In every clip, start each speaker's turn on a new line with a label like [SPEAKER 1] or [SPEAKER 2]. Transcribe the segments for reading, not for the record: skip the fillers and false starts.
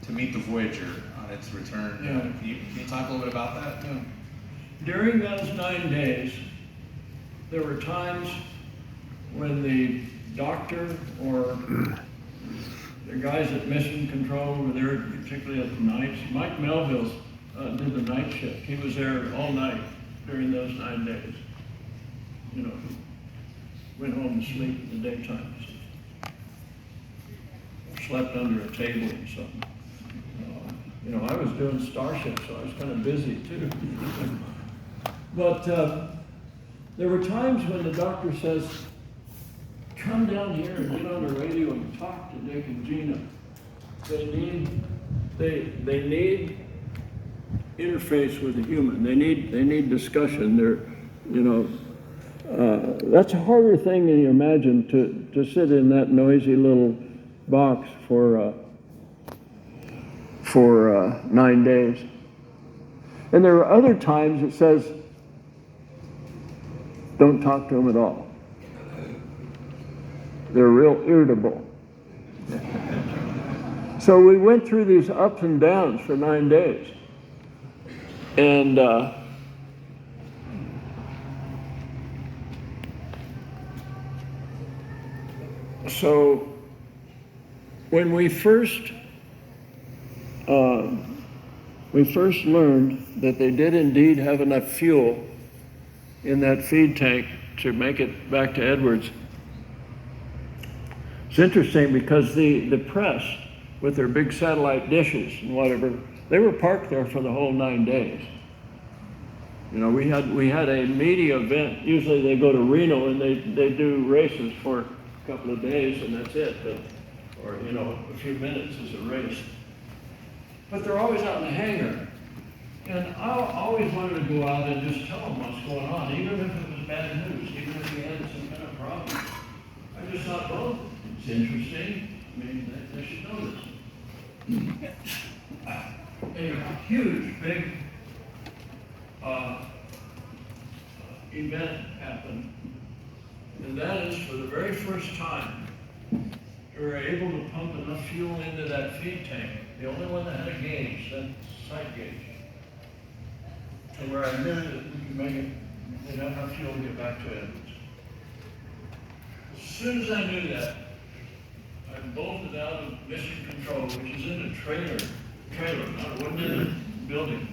[SPEAKER 1] to meet the Voyager on its return.
[SPEAKER 2] Yeah.
[SPEAKER 1] Can you talk a little bit about that?
[SPEAKER 2] Yeah. During those 9 days, there were times when the doctor or the guys at Mission Control were there, particularly at the nights. Mike Melville did the night shift. He was there all night during those 9 days. You know, went home to sleep in the daytime. Slept under a table or something. You know, I was doing Starship, so I was kind of busy too. But there were times when the doctor says, come down here and get on the radio and talk to Dick and Gina. They need interface with a human. They need discussion. That's a harder thing than you imagine to sit in that noisy little box for 9 days. And there are other times it says, don't talk to them at all. They're real irritable. So we went through these ups and downs for 9 days. And so when we first learned that they did indeed have enough fuel in that feed tank to make it back to Edwards. It's interesting because the press with their big satellite dishes and whatever, they were parked there for the whole 9 days. You know, we had a media event. Usually they go to Reno and they do races for a couple of days and that's it. Or you know, a few minutes is a race. But they're always out in the hangar. And I always wanted to go out and just tell them what's going on, even if it was bad news, even if we had some kind of problem. I just thought, well, it's interesting. I mean, they should know this. A huge, big event happened. And that is, for the very first time, we were able to pump enough fuel into that feed tank, the only one that had a gauge, that sight gauge, to where I knew that we could make it, they'd have enough fuel to get back to Edwards. As soon as I knew that, I bolted out of Mission Control, which is in a trailer, not a wooden building.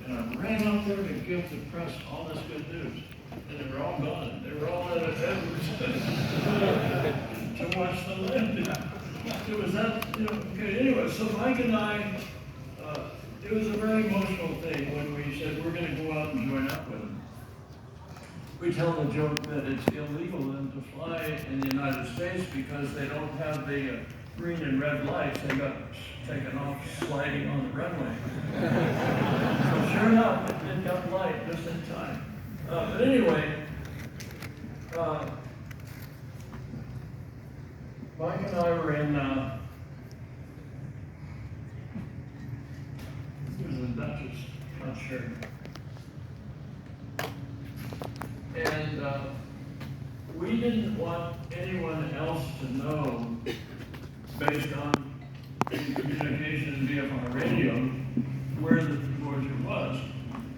[SPEAKER 2] And I ran out there to give the press all this good news. And they were all gone. They were all at Edwards to watch the landing. It was that, you know, okay, anyway, so Mike and I, it was a very emotional thing when we said we're going to go out and join up with them. We tell the joke that it's illegal then to fly in the United States because they don't have the green and red lights. They got taken off sliding on the runway. So sure enough, it got light just in time. But anyway, Mike and I were in, it was in Dutchess, not sure. And we didn't want anyone else to know, based on communication via our radio, where the Voyager was.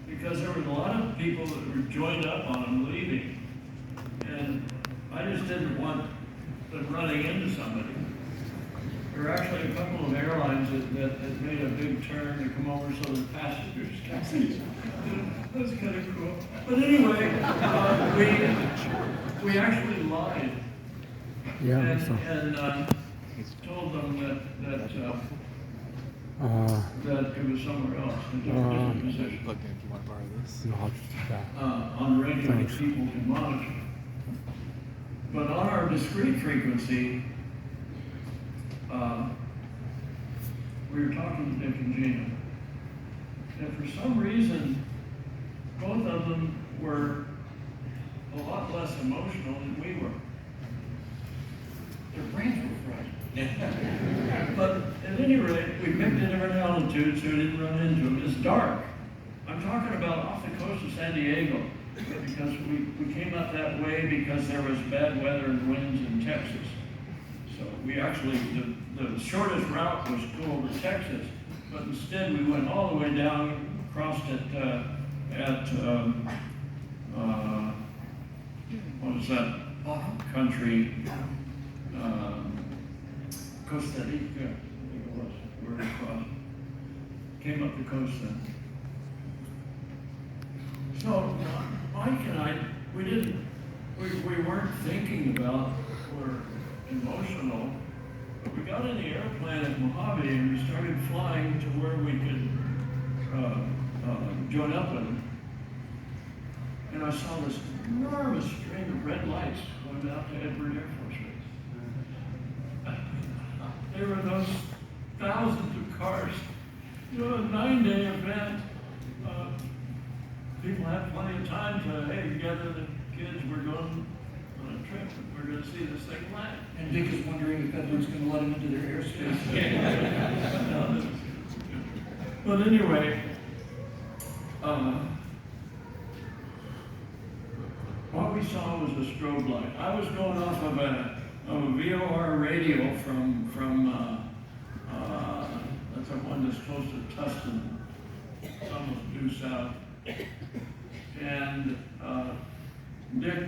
[SPEAKER 2] Because there were a lot of people that were joined up on them leaving. And I just didn't want them running into somebody. There were actually a couple of airlines that made a big turn to come over so the passengers could see. That was kind of cool. But anyway, we actually lied.
[SPEAKER 3] Yeah,
[SPEAKER 2] and told them that it was somewhere else, a different position.
[SPEAKER 1] Plug in if you want to borrow this.
[SPEAKER 3] No, I'll just do that.
[SPEAKER 2] On the radio that
[SPEAKER 3] Thanks.
[SPEAKER 2] people can monitor. But on our discrete frequency, we were talking to Dick and Gina. And for some reason, both of them were a lot less emotional than we were. Their brains were fried. But at any rate, we picked a different altitude so we didn't run into them. It's dark. I'm talking about off the coast of San Diego, because we came up that way because there was bad weather and winds in Texas. So we actually, the shortest route was to go over Texas, but instead we went all the way down, crossed at what is that country? Costa Rica, I think it was, where we crossed. Came up the coast then. So, Mike and I, we weren't thinking about, we're emotional, but we got in the airplane at Mojave and we started flying to where we could join up with them. And I saw this enormous string of red lights going out to Edward Air Force Base. There were those thousands of cars. You know, a 9-day event. People had plenty of time to, hey, gather the kids, we're going on a trip, and we're going to see this thing land.
[SPEAKER 4] And Dick is wondering if Edward's going to let him into their airspace.
[SPEAKER 2] But anyway, what we saw was a strobe light. I was going off of a VOR radio from that's the one that's close to Tustin. It's almost due south. And Dick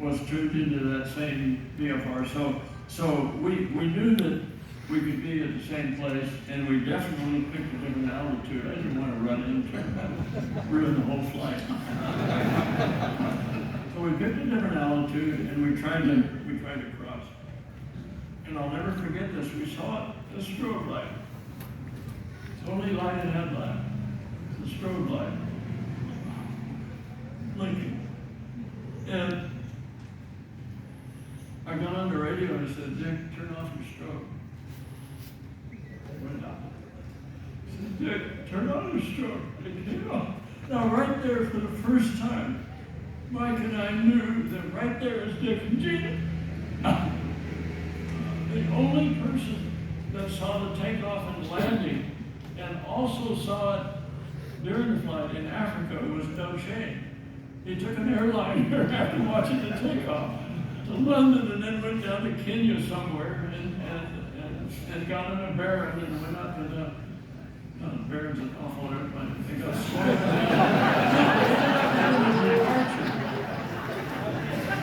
[SPEAKER 2] was tuned into that same VFR. So we knew that we could be at the same place, and we definitely picked a different altitude. I didn't want to run into it, ruin the whole flight. So we picked a different altitude, and we tried to cross. And I'll never forget this. We saw it, the strobe light. It's only lighted headlight. The strobe light. Blinking. And I got on the radio and I said, Dick, turn off your strobe. Went out. I said, Dick, turn on your strobe. It came off. Now, right there for the first time, Mike and I knew that right there is Dick and Gina. The only person that saw the takeoff and landing and also saw it during the flight in Africa was Doug Shane. He took an airliner after watching the takeoff to London and then went down to Kenya somewhere and got in a Baron and went up to the, Baron's an awful airplane. They got slowed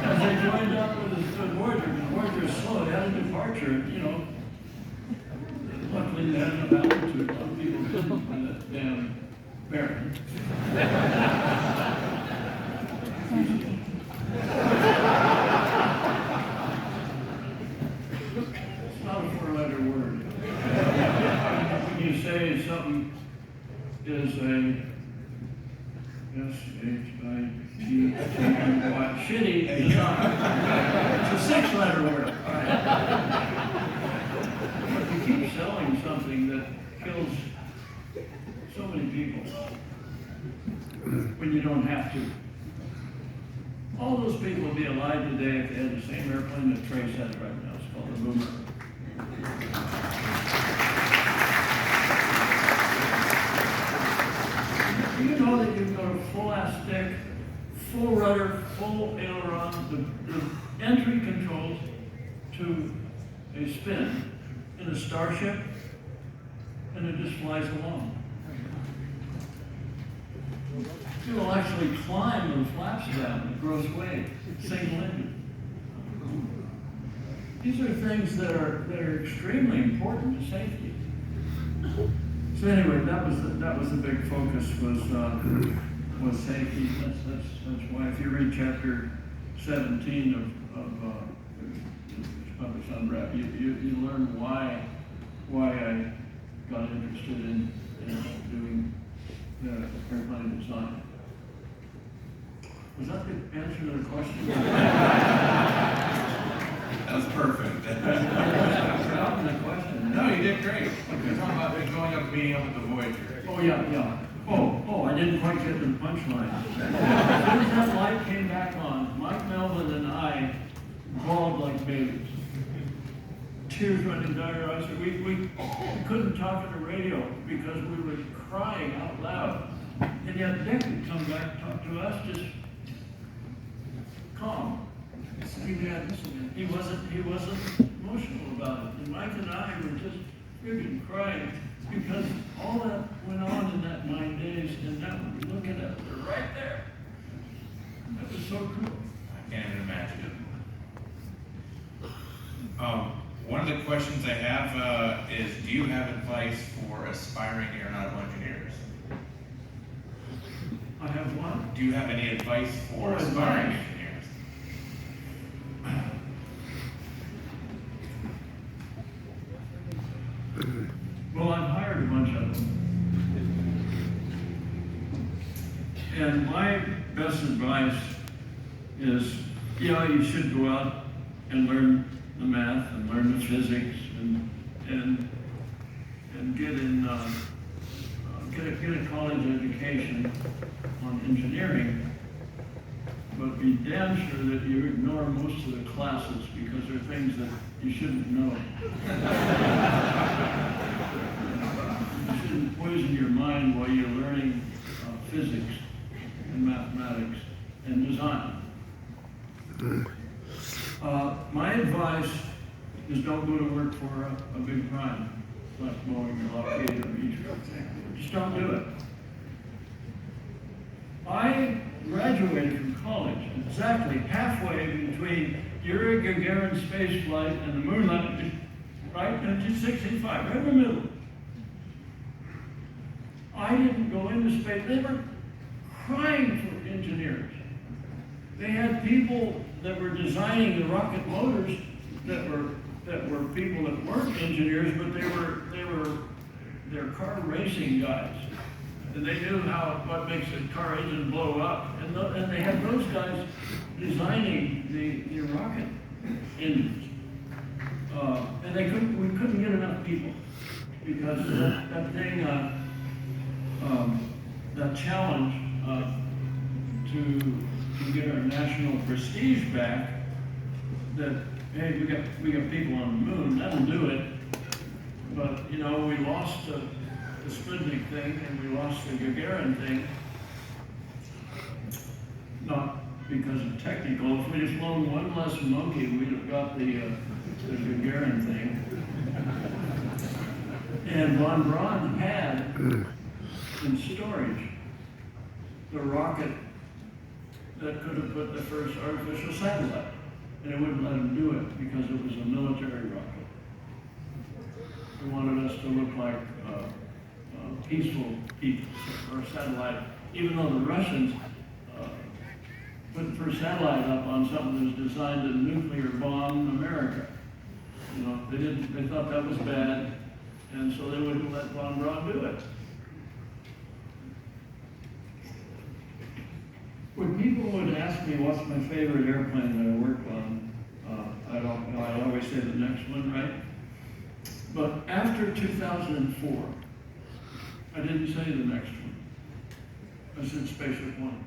[SPEAKER 2] as they joined up with the Voyager, the Voyager is slow, they had a departure, you know. Luckily they had enough altitude, a lot of people didn't with that damn Baron. It's not a four-letter word. When you say something is a S-H-I-T-T-Y, shitty is not. It's a six-letter word. All right. But you keep selling something that kills so many people when you don't have to. All those people would be alive today if they had the same airplane that Trace has right now. It's called a Boomer. Do you know that you can go to full ass stick, full rudder, full aileron, the entry controls to a spin in a Starship, and it just flies along. You will actually climb those flaps down at gross weight, single engine. These are things that are extremely important to safety. So anyway, that was the big focus was safety. That's why if you read chapter 17 of it's published on REP, you learn why I got interested in doing the airplane design. Was that the answer to the question?
[SPEAKER 1] That was perfect.
[SPEAKER 2] The question.
[SPEAKER 1] No, you did great. You're talking about going up and meeting up with the Voyager.
[SPEAKER 2] Oh, yeah. Oh, I didn't quite get the punchline. As soon as that light came back on, Mike Melvin and I bawled like babies. Tears running down our eyes. We couldn't talk on the radio because we were crying out loud. And yet Dick would come back and talk to us just calm. He wasn't emotional about it. And Mike and I were just freaking crying because all that went on in that 9 days, and now we're looking at it, they're right there. That was so cool.
[SPEAKER 1] I can't even imagine. One of the questions I have is, do you have advice for aspiring aeronautical engineers?
[SPEAKER 2] I have one.
[SPEAKER 1] Do you have any advice for
[SPEAKER 2] Oh,
[SPEAKER 1] aspiring
[SPEAKER 2] advice.
[SPEAKER 1] engineers?
[SPEAKER 2] Well, I've hired a bunch of them. And my best advice is, yeah, you should go out and learn the math and learn the physics and get in get a college education on engineering, but be damn sure that you ignore most of the classes because they're things that you shouldn't know. You shouldn't poison your mind while you're learning physics and mathematics and design. My advice is don't go to work for a big prime, like Boeing or Lockheed or Easter. Just don't do it. I graduated from college exactly halfway between Yuri Gagarin's space flight and the moon landing, right? 1965, right in the middle. I didn't go into space. They were crying for engineers. They had people that were designing the rocket motors that were people that weren't engineers, but they're car racing guys. And they knew what makes a car engine blow up. And they had those guys designing the rocket engines. And we couldn't get enough people because that thing, that challenge to get our national prestige back, that, hey, we got people on the moon, that'll do it. But, you know, we lost the Sputnik thing and we lost the Gagarin thing, not because of technical. If we'd have flown one less monkey, we'd have got the Gagarin thing. And von Braun had in storage the rocket that could have put the first artificial satellite. And it wouldn't let him do it because it was a military rocket. They wanted us to look like peaceful people or satellite, even though the Russians put the first satellite up on something that was designed to nuclear bomb America. You know, they thought that was bad, and so they wouldn't let von Braun do it. When people would ask me what's my favorite airplane that I worked on, I don't know, I always say the next one, right? But after 2004, I didn't say the next one. I said Spaceship One.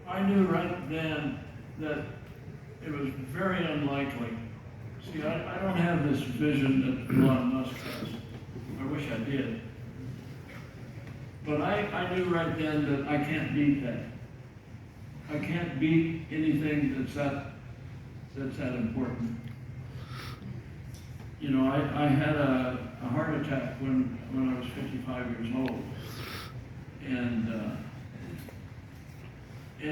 [SPEAKER 2] I knew right then that it was very unlikely. See, I don't have this vision that Elon Musk has. I wish I did. But I knew right then that I can't beat that. I can't beat anything that's that important. You know, I had a heart attack when I was 55 years old. And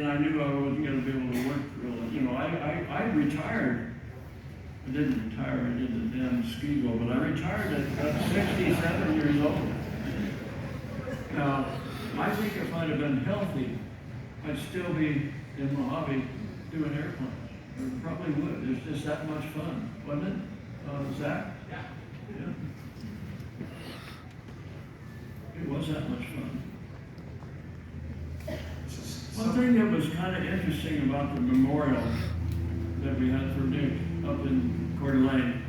[SPEAKER 2] I knew I wasn't going to be able to work really. You know, I retired. I didn't retire, I did the damn ski go, but I retired at 67 years old. Now, I think if I'd have been healthy, I'd still be in Mojave doing airplanes. I probably would. It's just that much fun, wasn't it? Zach? Yeah. It was that much fun. One thing that was kind of interesting about the memorial that we had for Nick up in Coeur d'Alene,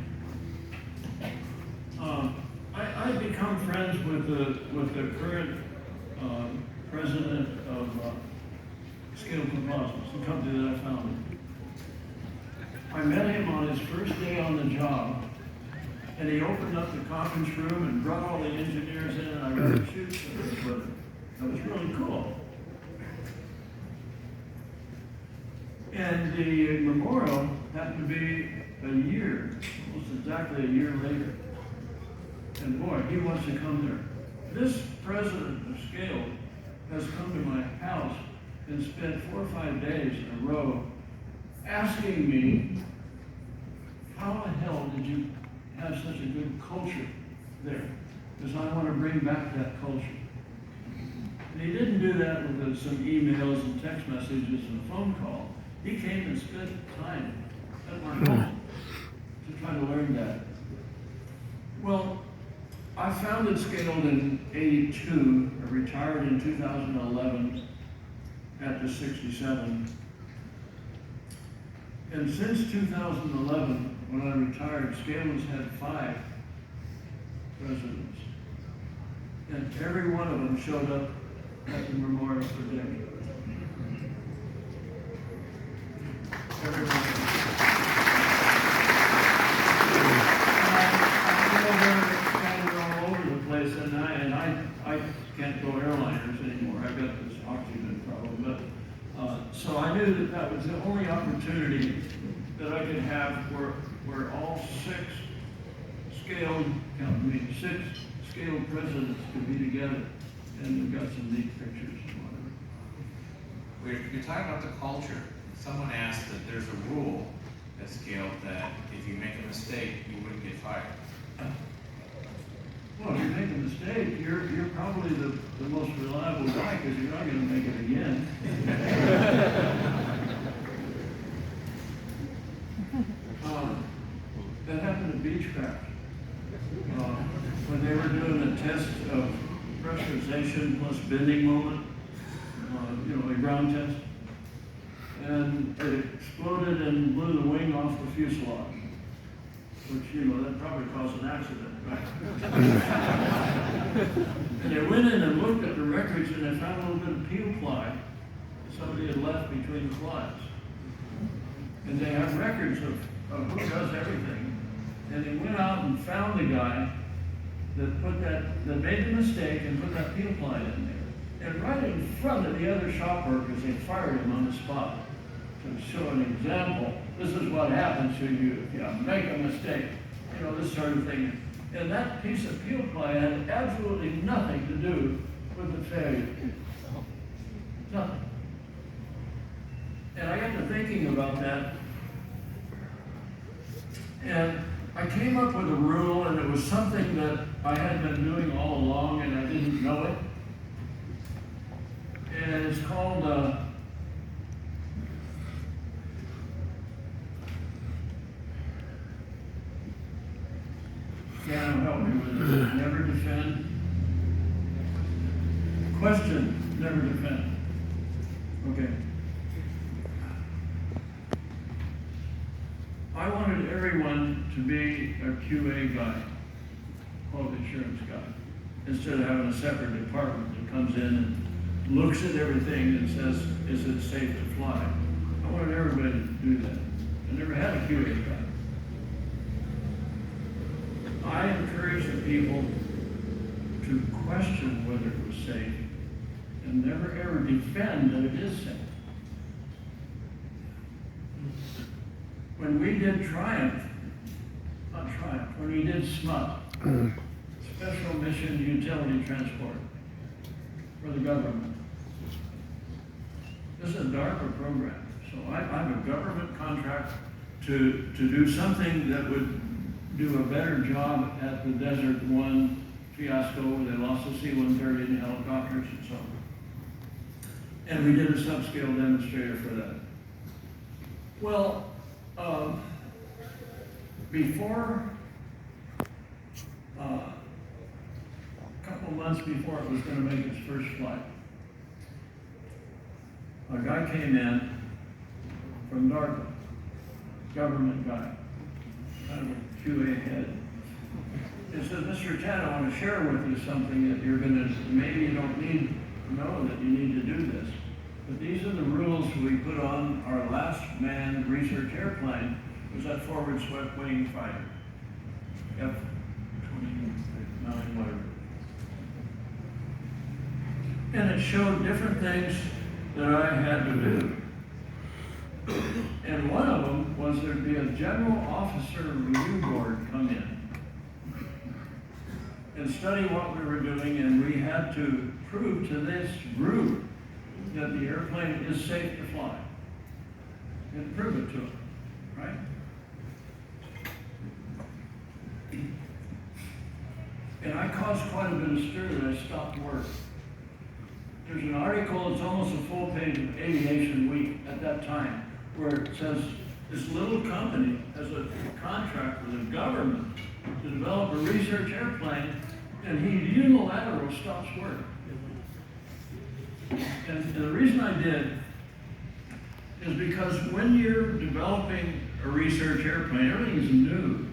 [SPEAKER 2] I've become friends with the current president of Scale Composites, the company that I founded. I met him on his first day on the job, and he opened up the conference room and brought all the engineers in, and I got to shoot with him. That was really cool. And the memorial happened to be a year, almost exactly a year later. And boy, he wants to come there. This president of Scale has come to my house and spent 4 or 5 days in a row asking me, how the hell did you have such a good culture there? Because I want to bring back that culture. And he didn't do that with some emails and text messages and a phone call. He came and spent time at my home to try to learn that. Well, I founded Scaled in '82, I retired in 2011 at the 67. And since 2011, when I retired, Scaled has had 5 presidents. And every one of them showed up at the memorial for dinner. Every one of them. All over the place, and I can't go airliners anymore. I've got this oxygen problem, but so I knew that that was the only opportunity that I could have where all 6 scaled companies, 6 scaled presidents could be together, and we've got some neat pictures and whatever.
[SPEAKER 1] You're talking about the culture. Someone asked that there's a rule at Scale that if you make a mistake, you wouldn't get fired.
[SPEAKER 2] Well, if you make a mistake, you're probably the most reliable guy because you're not going to make it again. That happened at Beechcraft. When they were doing a test of pressurization plus bending moment, a ground test, and it exploded and blew the wing off the fuselage. Which, that probably caused an accident, right? And they went in and looked at the records and they found a little bit of peel ply that somebody had left between the flies. And they have records of who does everything. And they went out and found the guy that made the mistake and put that peel ply in there. And right in front of the other shop workers, they fired him on the spot to show an example. This is what happens to you if you make a mistake, this sort of thing. And that piece of peel ply had absolutely nothing to do with the failure. Nothing. And I got to thinking about that. And I came up with a rule, and it was something that I had been doing all along, and I didn't know it. And it's called Can't help me with it. Never defend. Question, never defend. Okay. I wanted everyone to be a QA guy, quality assurance guy, instead of having a separate department that comes in and looks at everything and says, is it safe to fly? I wanted everybody to do that. I never had a QA guy. I encourage the people to question whether it was safe and never ever defend that it is safe. When we did when we did SMUT, Special Mission Utility Transport for the government. This is a DARPA program, so I have a government contract to do something that would do a better job at the Desert One fiasco where they lost the C-130 in the helicopters and so on. And we did a subscale demonstrator for that. Well, a couple of months before it was going to make its first flight, a guy came in from DARPA, government guy, kind of a QA head. He said, Mr. Ruttan, I want to share with you something that you're going to, maybe you don't need to know that you need to do this. But these are the rules we put on our last manned research airplane, was that forward swept wing fighter. F-29, whatever. And it showed different things that I had to do. And one of them was was there'd be a general officer review board come in and study what we were doing, and we had to prove to this group that the airplane is safe to fly. And prove it to them, right? And I caused quite a bit of stir that I stopped work. There's an article, it's almost a full page of Aviation Week at that time, where it says this little company has a contract with the government to develop a research airplane, and he unilaterally stops work. And the reason I did is because when you're developing a research airplane, everything is new.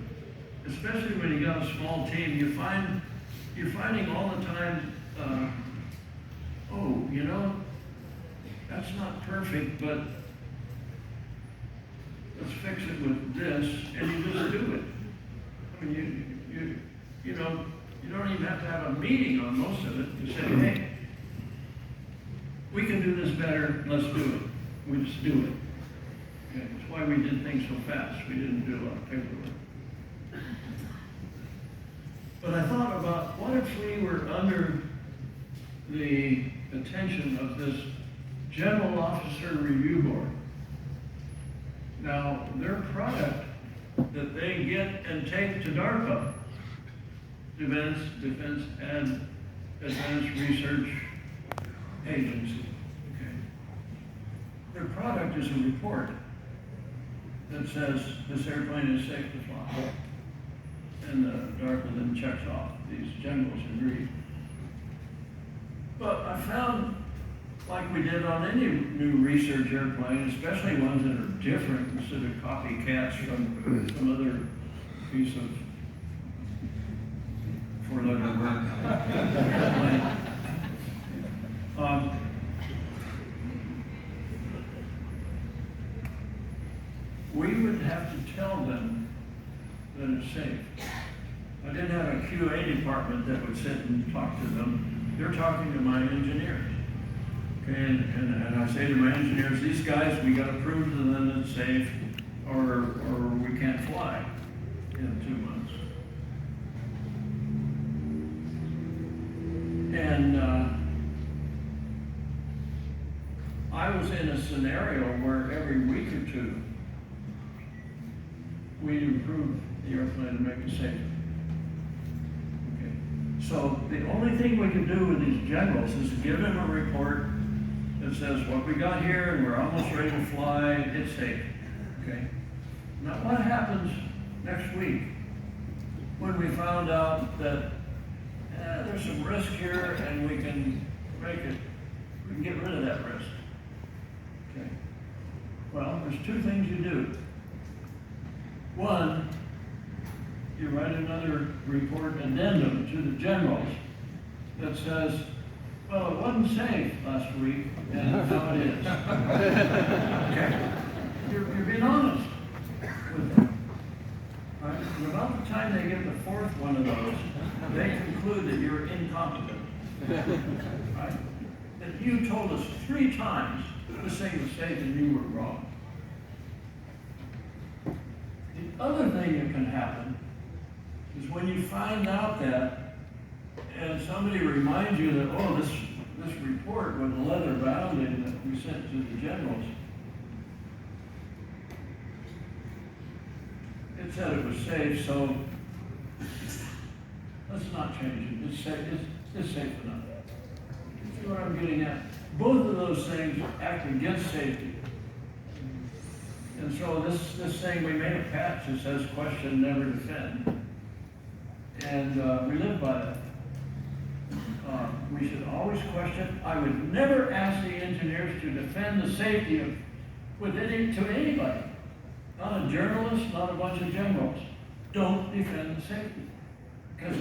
[SPEAKER 2] Especially when you got a small team, you're finding all the time, oh, you know, that's not perfect, but let's fix it with this, and you just do it. I mean, you know, you don't even have to have a meeting on most of it. You say, hey, we can do this better, let's do it. We just do it. Okay, that's why we did things so fast. We didn't do a lot of paperwork. But I thought about, what if we were under the attention of this General Officer Review Board? Now, their product that they get and take to DARPA, Defense and Advanced Research Agency, okay? Their product is a report that says this airplane is safe to fly. And the DARPA then checks off. These generals agree. But I found, like we did on any new research airplane, especially ones that are different instead of copycats from some other piece of four-letter word. We would have to tell them that it's safe. I didn't have a QA department that would sit and talk to them. They're talking to my engineers. Okay, and I say to my engineers, these guys, we got to prove to them that it's safe, or we can't fly in 2 months. And I was in a scenario where every week or two, we'd improve the airplane and make it safer. Okay. So the only thing we can do with these generals is give them a report that says what we got here and we're almost ready to fly, it's safe. Okay. Now what happens next week when we found out that there's some risk here and we can get rid of that risk? Okay. Well, there's two things you do. One, you write another report addendum to the generals that says, well, it wasn't safe last week, and now it is. Okay? You're being honest with them. Right? And about the time they get the fourth one of those, they conclude that you're incompetent. Right? That you told us 3 times this thing was safe and you were wrong. The other thing that can happen is when you find out that, and somebody reminds you that, oh, this report with the leather bounding that we sent to the generals, it said it was safe, so let's not change it. It's safe, it's safe enough. See what I'm getting at? Both of those things act against safety. And so this thing, we made a patch that says question, never defend. And we live by that. We should always question. I would never ask the engineers to defend the safety to anybody. Not a journalist, not a bunch of generals. Don't defend the safety. Because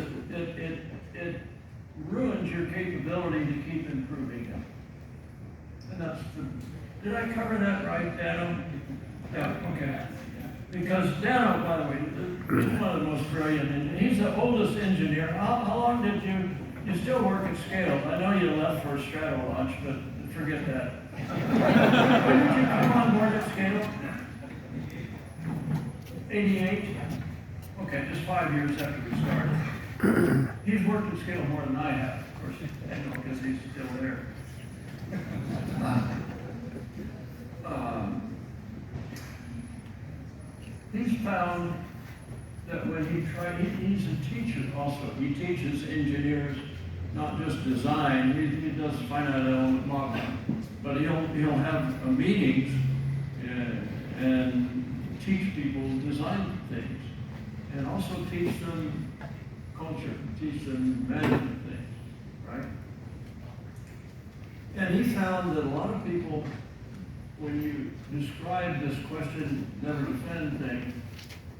[SPEAKER 2] it ruins your capability to keep improving it. And that's did I cover that right, Dano? Yeah, okay. Because Dano, by the way, is one of the most brilliant, and he's the oldest engineer. How long did you still work at scale? I know you left for a strato launch, but forget that. When did you come on board at scale?
[SPEAKER 4] 88, okay, just 5 years after we started. He's worked at scale more than I have, of course, because he's still there. He's found that when he's a teacher also. He teaches engineers not just design, he does finite element modeling, but he'll have meetings and teach people design things, and also teach them culture, teach them management things, right? And he found that a lot of people, when you describe this question, never defend thing,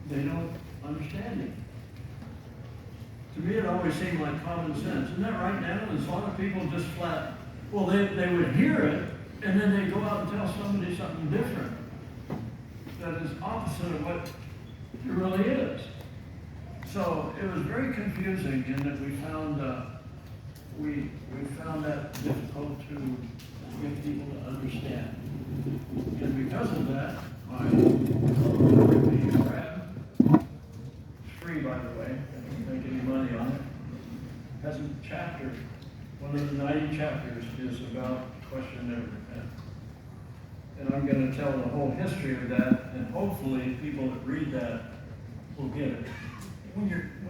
[SPEAKER 4] they don't understand it. To me, it always seemed like common sense. Isn't that right now? There's a lot of people just flat, well, they would hear it, and then they go out and tell somebody something different that is opposite of what it really is. So it was very confusing in that we found that difficult to get people to understand. And because of that, my grab, it's free by the way, I don't make any money on it, has a chapter. One of the 90 chapters is about question never defend. And I'm going to tell the whole history of that, and hopefully people that read that will get it.
[SPEAKER 5] When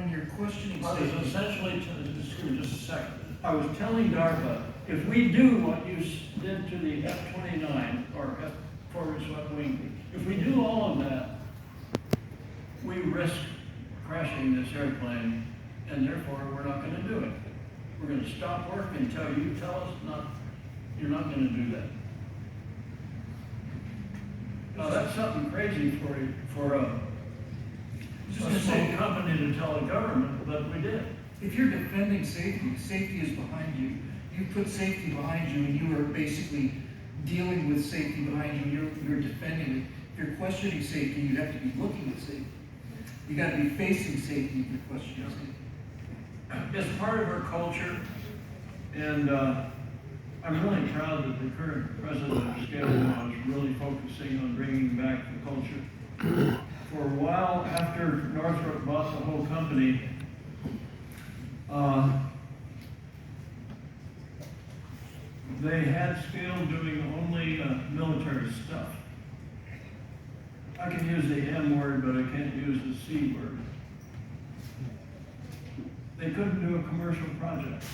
[SPEAKER 5] you're questioning
[SPEAKER 4] I was
[SPEAKER 5] safety,
[SPEAKER 4] essentially, just a second. I was telling DARPA, if we do what you did to the F-29 or F-4 swept wing, if we do all of that, we risk crashing this airplane, and therefore we're not going to do it. We're going to stop work until you tell us you're not going to do that. Now that's something crazy for a small company to tell the government, but we did.
[SPEAKER 5] if you're defending safety, safety is behind you. You put safety behind you, and you are basically dealing with safety behind you. You're defending it. If you're questioning safety, you have to be looking at safety. You got to be facing safety if you're questioning safety.
[SPEAKER 4] It's part of our culture, and I'm really proud that the current president of Scale Law is really focusing on bringing back the culture. For a while after Northrop bought the whole company, they had Scale doing only military stuff. I can use the M word, but I can't use the C word. They couldn't do a commercial project.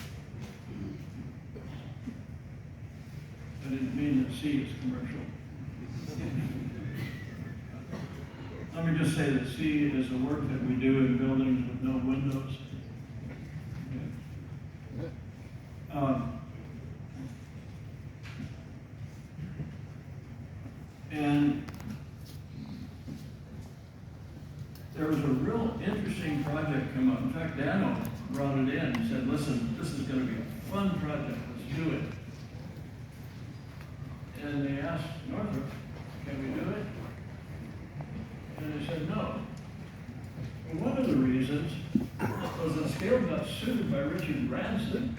[SPEAKER 4] I didn't mean that C is commercial. Let me just say that C is the work that we do in buildings with no windows. And there was a real interesting project come up. In fact, Daniel brought it in and said, listen, this is going to be a fun project, let's do it. And they asked Northrop, can we do it? And they said no. And one of the reasons was that Scale got sued by Richard Branson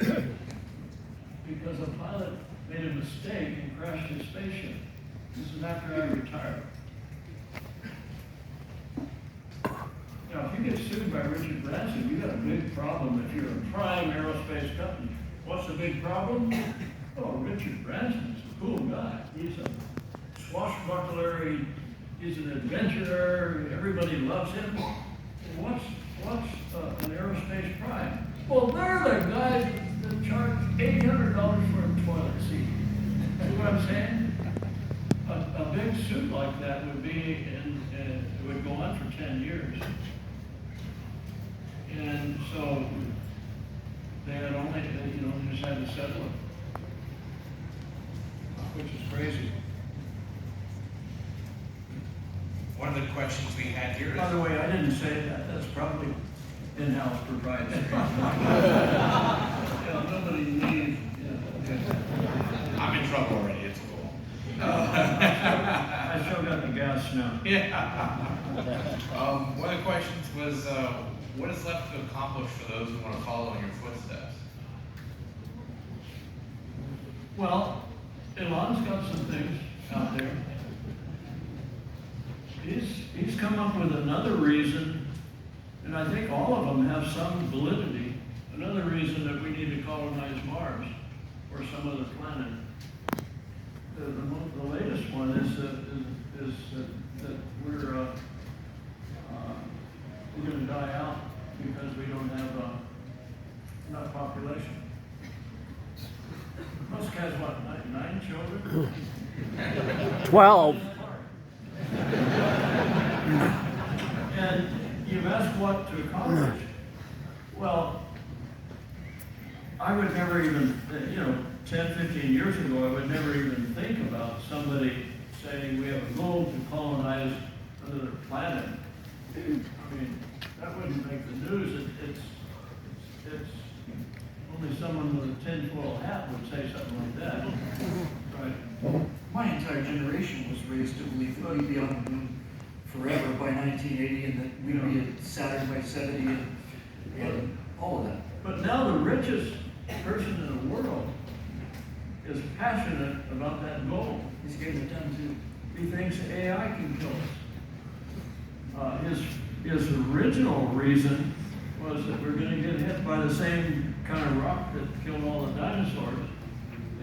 [SPEAKER 4] because a pilot made a mistake and crashed his spaceship. This is after I retired. Now, if you get sued by Richard Branson, you got a big problem if you're a prime aerospace company. What's the big problem? Oh, Richard Branson's a cool guy. He's a swashbuckler, he's an adventurer, everybody loves him. What's an aerospace prime? Well, they're the guys that charge $800 for a toilet seat. See what I'm saying? A big suit like that would be, it would go on for 10 years. And so they had only, just had to settle it, which is crazy.
[SPEAKER 1] One of the questions we had here
[SPEAKER 4] By
[SPEAKER 1] is,
[SPEAKER 4] the way, I didn't say that. That's probably in-house proprietary. Nobody needs.
[SPEAKER 1] I'm in trouble already, it's cool.
[SPEAKER 4] I still got the gas now.
[SPEAKER 1] Yeah. One of the questions was, what is left to accomplish for those who want to follow in your footsteps?
[SPEAKER 4] Well, Elon's got some things out there. he's come up with another reason, and I think all of them have some validity. Another reason that we need to colonize Mars or some other planet. The latest one is that we're going to die out because we don't have enough population. Musk has what, nine children?
[SPEAKER 3] 12.
[SPEAKER 4] And you've asked what to accomplish. Well, I would never even, 10, 15 years ago, I would never even think about somebody saying we have a goal to colonize another planet. I mean, that wouldn't make the news. It's only someone with a tinfoil hat would say something like that. Right?
[SPEAKER 5] My entire generation was raised to believe that we'd be on the moon forever by 1980 and that we'd be at Saturn by 70 and all of that.
[SPEAKER 4] But now the richest person in the world is passionate about that goal.
[SPEAKER 5] He's getting it done too.
[SPEAKER 4] He thinks AI can kill us. His original reason was that we're going to get hit by the same kind of rock that killed all the dinosaurs,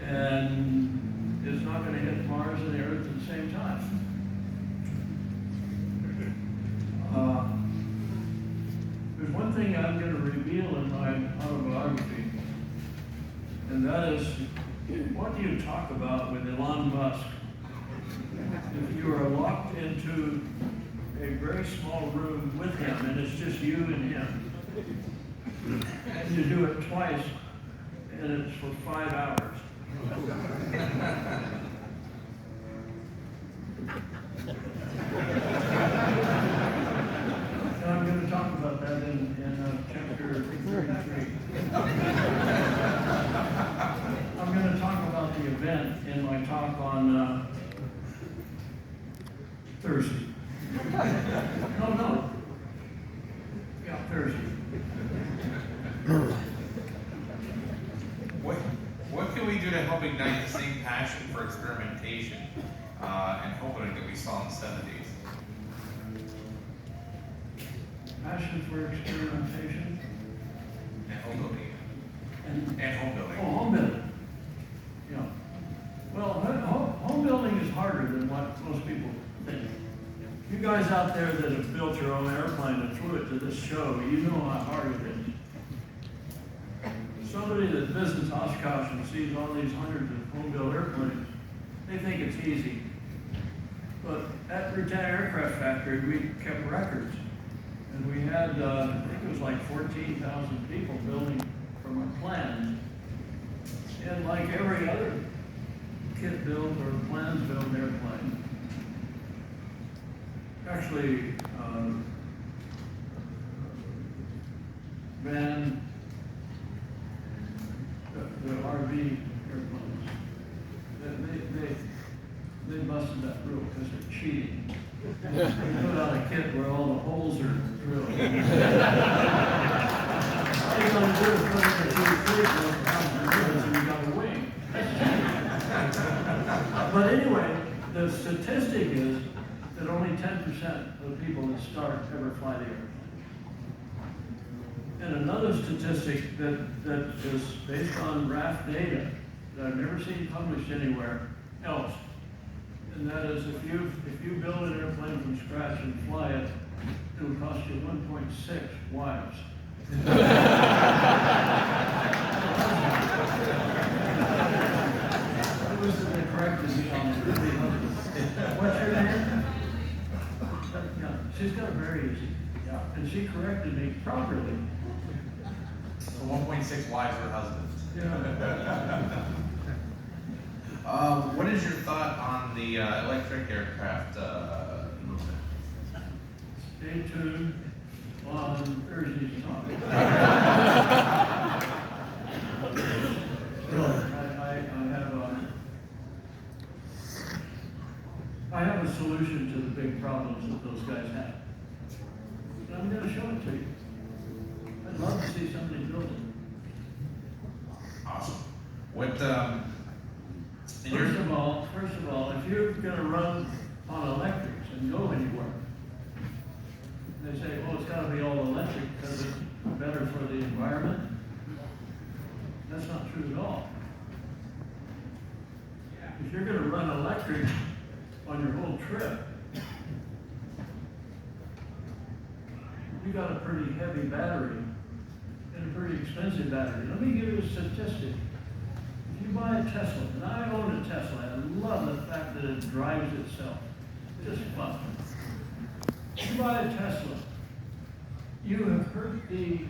[SPEAKER 4] and it's not going to hit Mars and the Earth at the same time. There's one thing I'm going to reveal in my autobiography, and that is, what do you talk about with Elon Musk if you are locked into a very small room with him and it's just you and him? And you do it twice and it's for 5 hours. And I'm going to talk about that in chapter 33. I'm going to talk about the event in my talk on Thursday. No. Yeah, Thursday.
[SPEAKER 1] What can we do to help ignite the same passion for experimentation and hope building that we saw in the 70s?
[SPEAKER 4] Passion for experimentation.
[SPEAKER 1] And home building.
[SPEAKER 4] And
[SPEAKER 1] home building.
[SPEAKER 4] Oh, home building. Yeah. Well, home building is harder than what most people think. You guys out there that have built your own airplane and flew it to this show, you know how hard it is. Somebody that visits Oshkosh and sees all these hundreds of home-built airplanes, they think it's easy. But at Ruttan Aircraft Factory, we kept records. And we had, I think it was like 14,000 people building from our plans. And like every other kit built or plans built airplane, actually, van, the RV airplanes, they busted that rule because they're cheating. They put out a kit where all the holes are drilled. All you're going to do is put in the 2 feet and you got a wing. But anyway, the statistic is that only 10% of the people that start ever fly the airplane. And another statistic that is based on RAF data that I've never seen published anywhere else, and that is if you build an airplane from scratch and fly it, it will cost you 1.6 wives. They corrected me on the what's your name? Yeah, she's got it very easy. Yeah, and she corrected me properly.
[SPEAKER 1] So 1.6 wives or husbands.
[SPEAKER 4] Yeah.
[SPEAKER 1] What is your thought on the electric aircraft movement?
[SPEAKER 4] Stay tuned on Thursday's talk. I have a solution to the big problems that those guys have. And I'm going to show it to you. I'd love to see somebody build it.
[SPEAKER 1] Awesome. What,
[SPEAKER 4] First of all, if you're going to run on electrics and go anywhere, gotta be all electric because it's better for the environment. That's not true at all. If you're gonna run electric on your whole trip, you got a pretty heavy battery and a pretty expensive battery. Let me give you a statistic. If you buy a Tesla, and I own a Tesla, I love the fact that it drives itself. Just fun. If you buy a Tesla, you have hurt the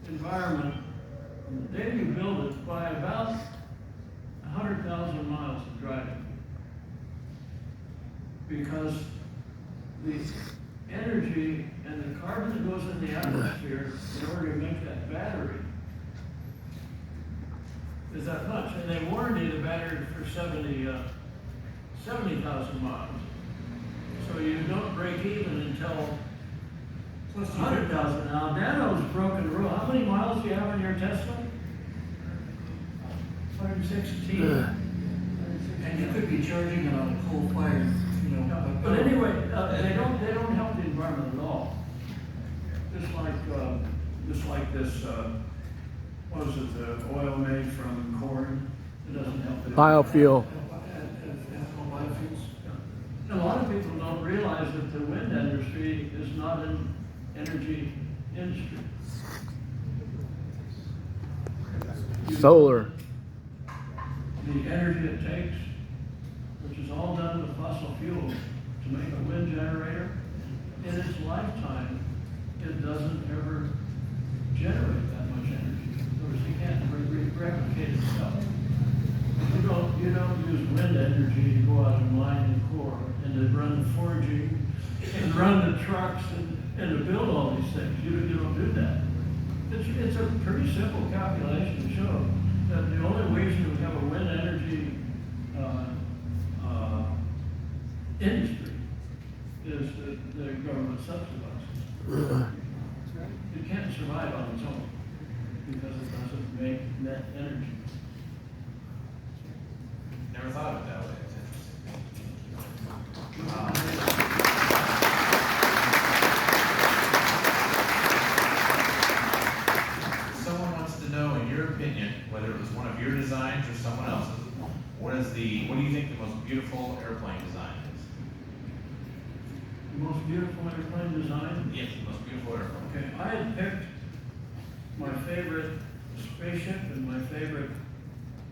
[SPEAKER 4] environment from the day you build it by about 100,000 miles of driving. Because the energy and the carbon that goes in the atmosphere in order to make that battery is that much. And they warranty the battery for 70,000 miles. So you don't break even until plus 100,000. Now, Dano's broken the rule. How many miles do you have on your Tesla? 116.
[SPEAKER 5] And you could be charging it on a coal-fired, you know.
[SPEAKER 4] But anyway, they don't help the environment at all. Just like this, what is it, the oil made from corn? It doesn't help the
[SPEAKER 3] Biofuel.
[SPEAKER 5] Biofuels.
[SPEAKER 4] A lot of people don't realize that the wind industry is not an energy industry.
[SPEAKER 3] Solar.
[SPEAKER 4] The energy it takes, which is all done with fossil fuels to make a wind generator, in its lifetime, it doesn't ever generate that much energy. In other words, it can't replicate itself. You don't use wind energy to go out and mine the core and to run the forging and run the trucks and to build all these things. You don't do that. It's a pretty simple calculation to show that the only reason we have a wind energy industry is that the government subsidizes. It can't survive on its own because it doesn't make net energy.
[SPEAKER 1] Never thought of it that way. It's interesting. Someone wants to know, in your opinion, whether it was one of your designs or someone else's, what do you think the most beautiful airplane design is?
[SPEAKER 4] The most beautiful airplane design?
[SPEAKER 1] Yes, the most beautiful airplane.
[SPEAKER 4] Okay, I had picked my favorite spaceship and my favorite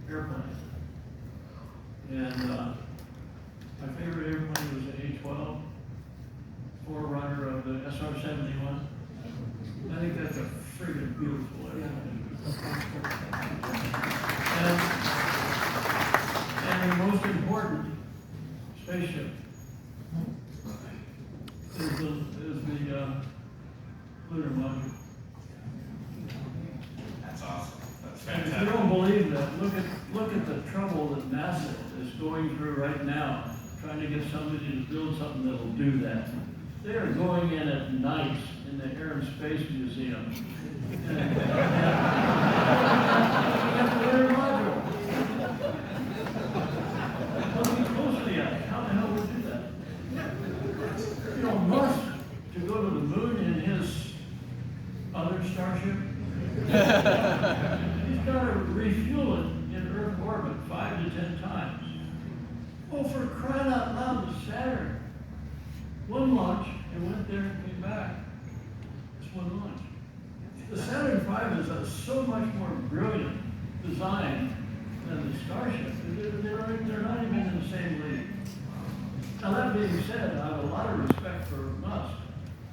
[SPEAKER 4] airplane. And my favorite airplane was the A-12, forerunner of the SR-71. I think that's a friggin' beautiful airplane. And the most important spaceship is the lunar module.
[SPEAKER 1] That's awesome. That's
[SPEAKER 4] And if you
[SPEAKER 1] fantastic.
[SPEAKER 4] don't believe that, look at the trouble that NASA is going through right now, trying to get somebody to build something that'll do that. They are going in at night in the Air and Space Museum. And that's the lunar module. Look closely at it. How the hell would you do that? You know, Musk, to go to the moon in his other starship, he's got to refuel it in Earth orbit 5 to 10 times. Oh, for crying out loud, the Saturn. One launch, it went there and came back. It's one launch. The Saturn V is a so much more brilliant design than the Starship. They're not even in the same league. Now, that being said, I have a lot of respect for Musk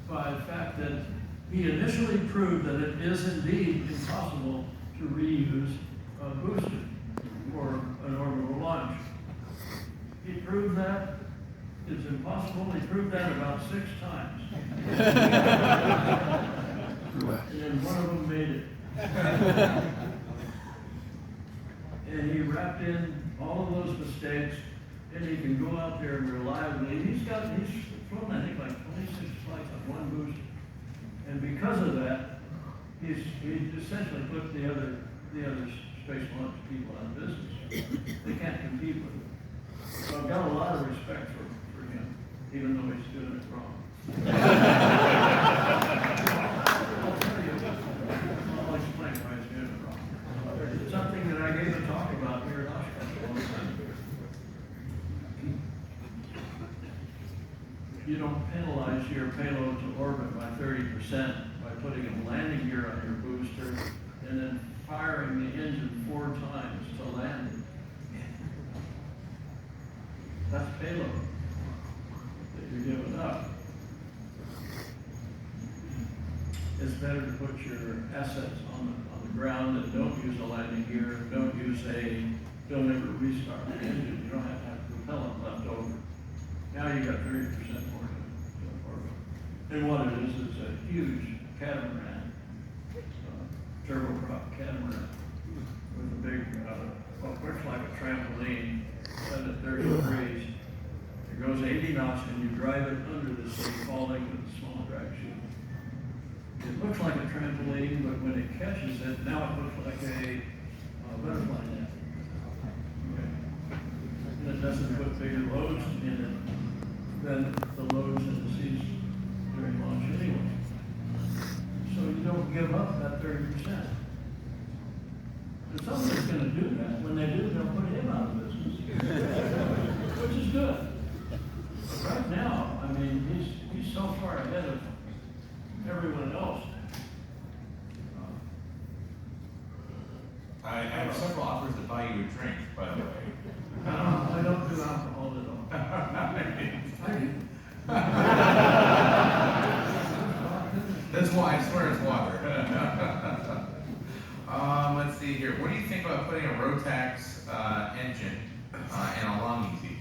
[SPEAKER 4] by the fact that he initially proved that it is indeed impossible to reuse a booster for an orbital launch. He proved that it's impossible. He proved that about 6 times. And then one of them made it. And he wrapped in all of those mistakes, and he can go out there and reliably. He's flown, I think, like 26 flights on one booster. And because of that, he's essentially put the other space launch people out of business. They can't compete with him. So I've got a lot of respect for him, even though he's doing it wrong. I'll explain why it's good or wrong. It's something that I gave a talk about here at Oshkosh all the time. You don't penalize your payload to orbit by 30% by putting a landing gear on your booster and then firing the engine 4 times to land it. That's payload that you're giving up. It's better to put your assets on the ground that don't use a landing gear, don't ever restart the engine. You don't have to have propellant left over. Now you got 30% more to orbit. And what it is, it's a huge catamaran, turboprop catamaran with a big, what looks like a trampoline set at 30 degrees. It goes 80 knots and you drive it under this thing falling with a small drag chute. It looks like a trampoline, but when it catches it, now it looks like a butterfly net. Okay. And it doesn't put bigger loads in it than the loads in the seas during launch anyway. So you don't give up that 30%. If somebody's going to do that, when they do, they'll put him out of business, which is good. But right now, I mean, he's so far ahead of everyone else.
[SPEAKER 1] I have several offers to buy you a drink, by the way.
[SPEAKER 4] I don't do alcohol at all. I do.
[SPEAKER 1] That's why I swear it's water. Let's see here. What do you think about putting a Rotax engine in a long easy?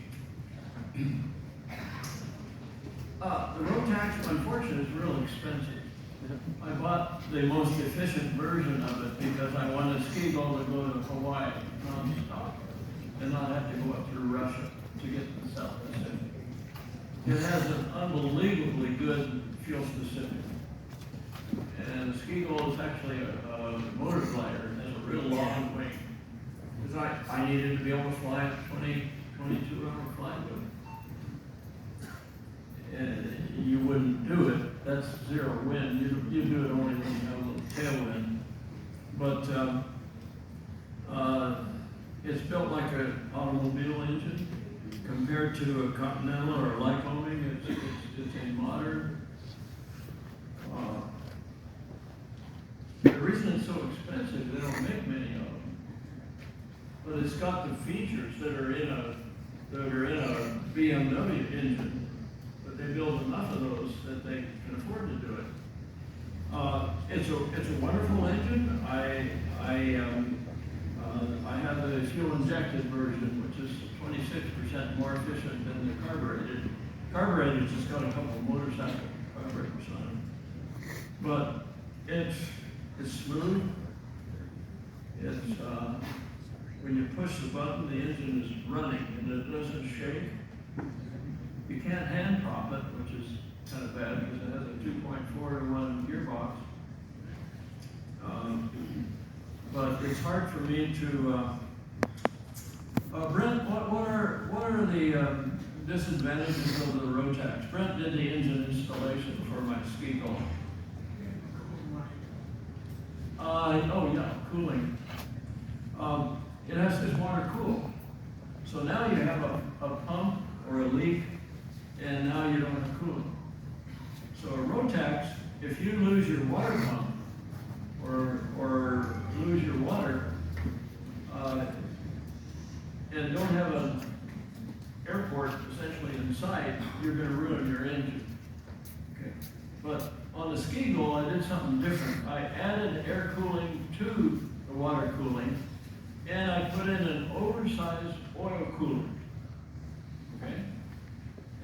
[SPEAKER 4] The Rotax, unfortunately, is real expensive. I bought the most efficient version of it because I wanted ski goal to go to Hawaii non-stop and not have to go up through Russia to get to the South Pacific. It has an unbelievably good fuel specific. And the ski goal is actually a motor glider. It has a real long wing. Because I needed to be able to fly a 22-hour flight with it. And you wouldn't do it. That's zero wind. You do it only when you have a little tailwind. But it's built like an automobile engine compared to a Continental or a Lycoming. It's a modern. The reason it's so expensive, they don't make many of them. But it's got the features that are in a BMW engine. They build enough of those that they can afford to do it. It's a wonderful engine. I have the fuel injected version, which is 26% more efficient than the carbureted. Carbureted just got a couple of motorcycle carburetors on it, but it's smooth. It's when you push the button, the engine is running and it doesn't shake. You can't hand prop it, which is kind of bad because it has a 2.4 to 1 gearbox. But it's hard for me to. Brent, what are the disadvantages of the Rotax? Brent did the engine installation for my ski goal. Oh yeah, cooling. It's water cooled. So now you have a pump or a leak, and now you don't have cooling. So a Rotax, if you lose your water pump or lose your water and don't have an airport essentially inside, you're going to ruin your engine. Okay. But on the ski goal, I did something different. I added air cooling to the water cooling, and I put in an oversized oil cooler. Okay.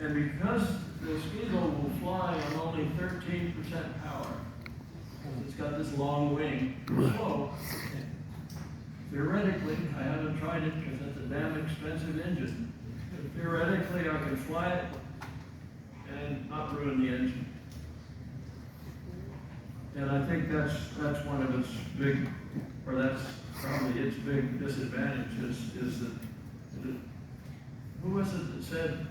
[SPEAKER 4] And because the ski goal will fly on only 13% power, it's got this long wing, slow. Theoretically, I haven't tried it because it's a damn expensive engine. But theoretically, I can fly it and not ruin the engine. And I think that's one of its big, or that's probably its big disadvantage is that who was it that said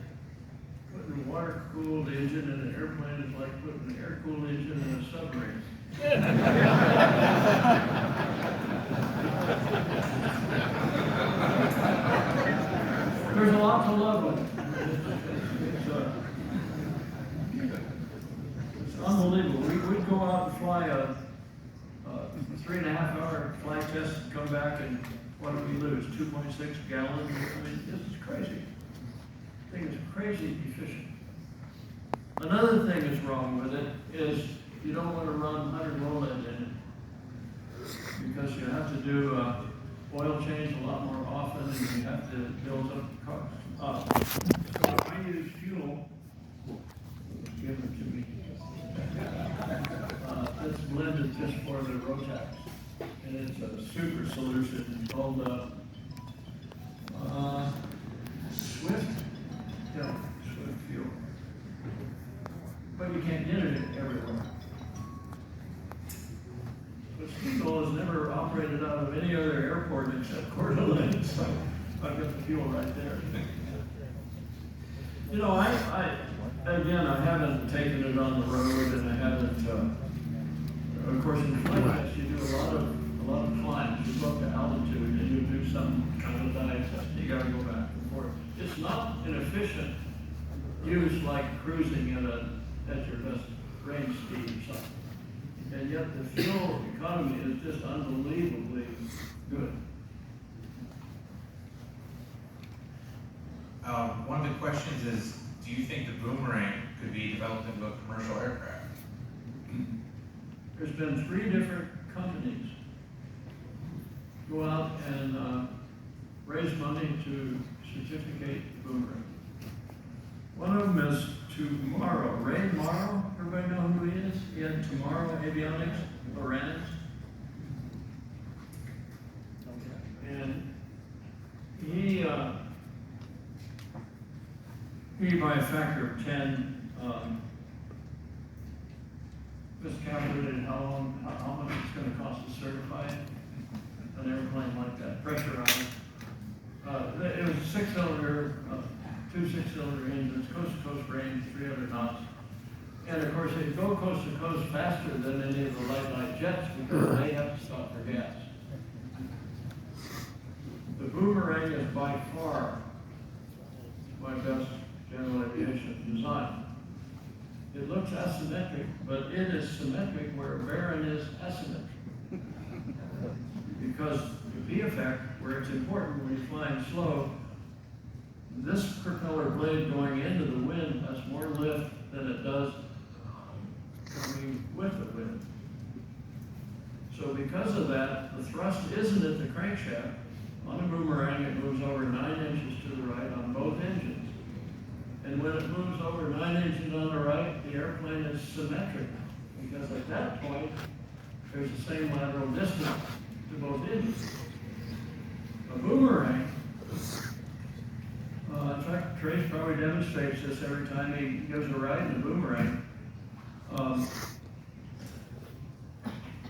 [SPEAKER 4] Putting a water-cooled engine in an airplane is like putting an air-cooled engine in a submarine. There's a lot to love with it. It's unbelievable. We'd go out and fly a 3.5-hour flight test and come back, and what did we lose? 2.6 gallons? I mean, this is crazy. The thing is crazy efficient. Another thing that's wrong with it is you don't want to run 100 roll-ins in it, because you have to do oil change a lot more often, and you have to build up cars. So I use fuel, give it to me, that's blended just for the Rotax. And it's a super solution called Swift, yeah, Swift fuel. But you can't get it everywhere. But Spiegel has never operated out of any other airport except Coeur d'Alene, so I've got the fuel right there. You know, I haven't taken it on the road, and I haven't, of course, in flight test, you do a lot of climbs. You go up to altitude, and you do some kind of dive test. You gotta go back and forth. It's not an efficient use like cruising at your best range speed or something. And yet the fuel economy is just unbelievably good.
[SPEAKER 1] One of the questions is, do you think the boomerang could be developed into a commercial aircraft?
[SPEAKER 4] There's been 3 different companies go out and raise money to certificate the boomerang. One of them is Tomorrow. Ray Morrow, everybody know who he is? He had Tomorrow Avionics, Lorenz. And he by a factor of 10, miscalculated how much it's going to cost to certify an airplane like that, pressurized. It was a 6-cylinder, 2 6-cylinder engines, coast-to-coast range, 300 knots. And of course, they go coast to coast faster than any of the light jets because they have to stop for gas. The boomerang is by far my best general aviation design. It looks asymmetric, but it is symmetric where a barren is asymmetric. Because the V effect, where it's important when you're flying slow, this propeller blade going into the wind has more lift than it does coming with the wind. So because of that, the thrust isn't at the crankshaft. On a boomerang, it moves over 9 inches to the right on both engines. And when it moves over 9 inches on the right, the airplane is symmetric, because at that point, there's the same lateral distance to both engines. A boomerang, in fact, Trace probably demonstrates this every time he gives a ride in a boomerang.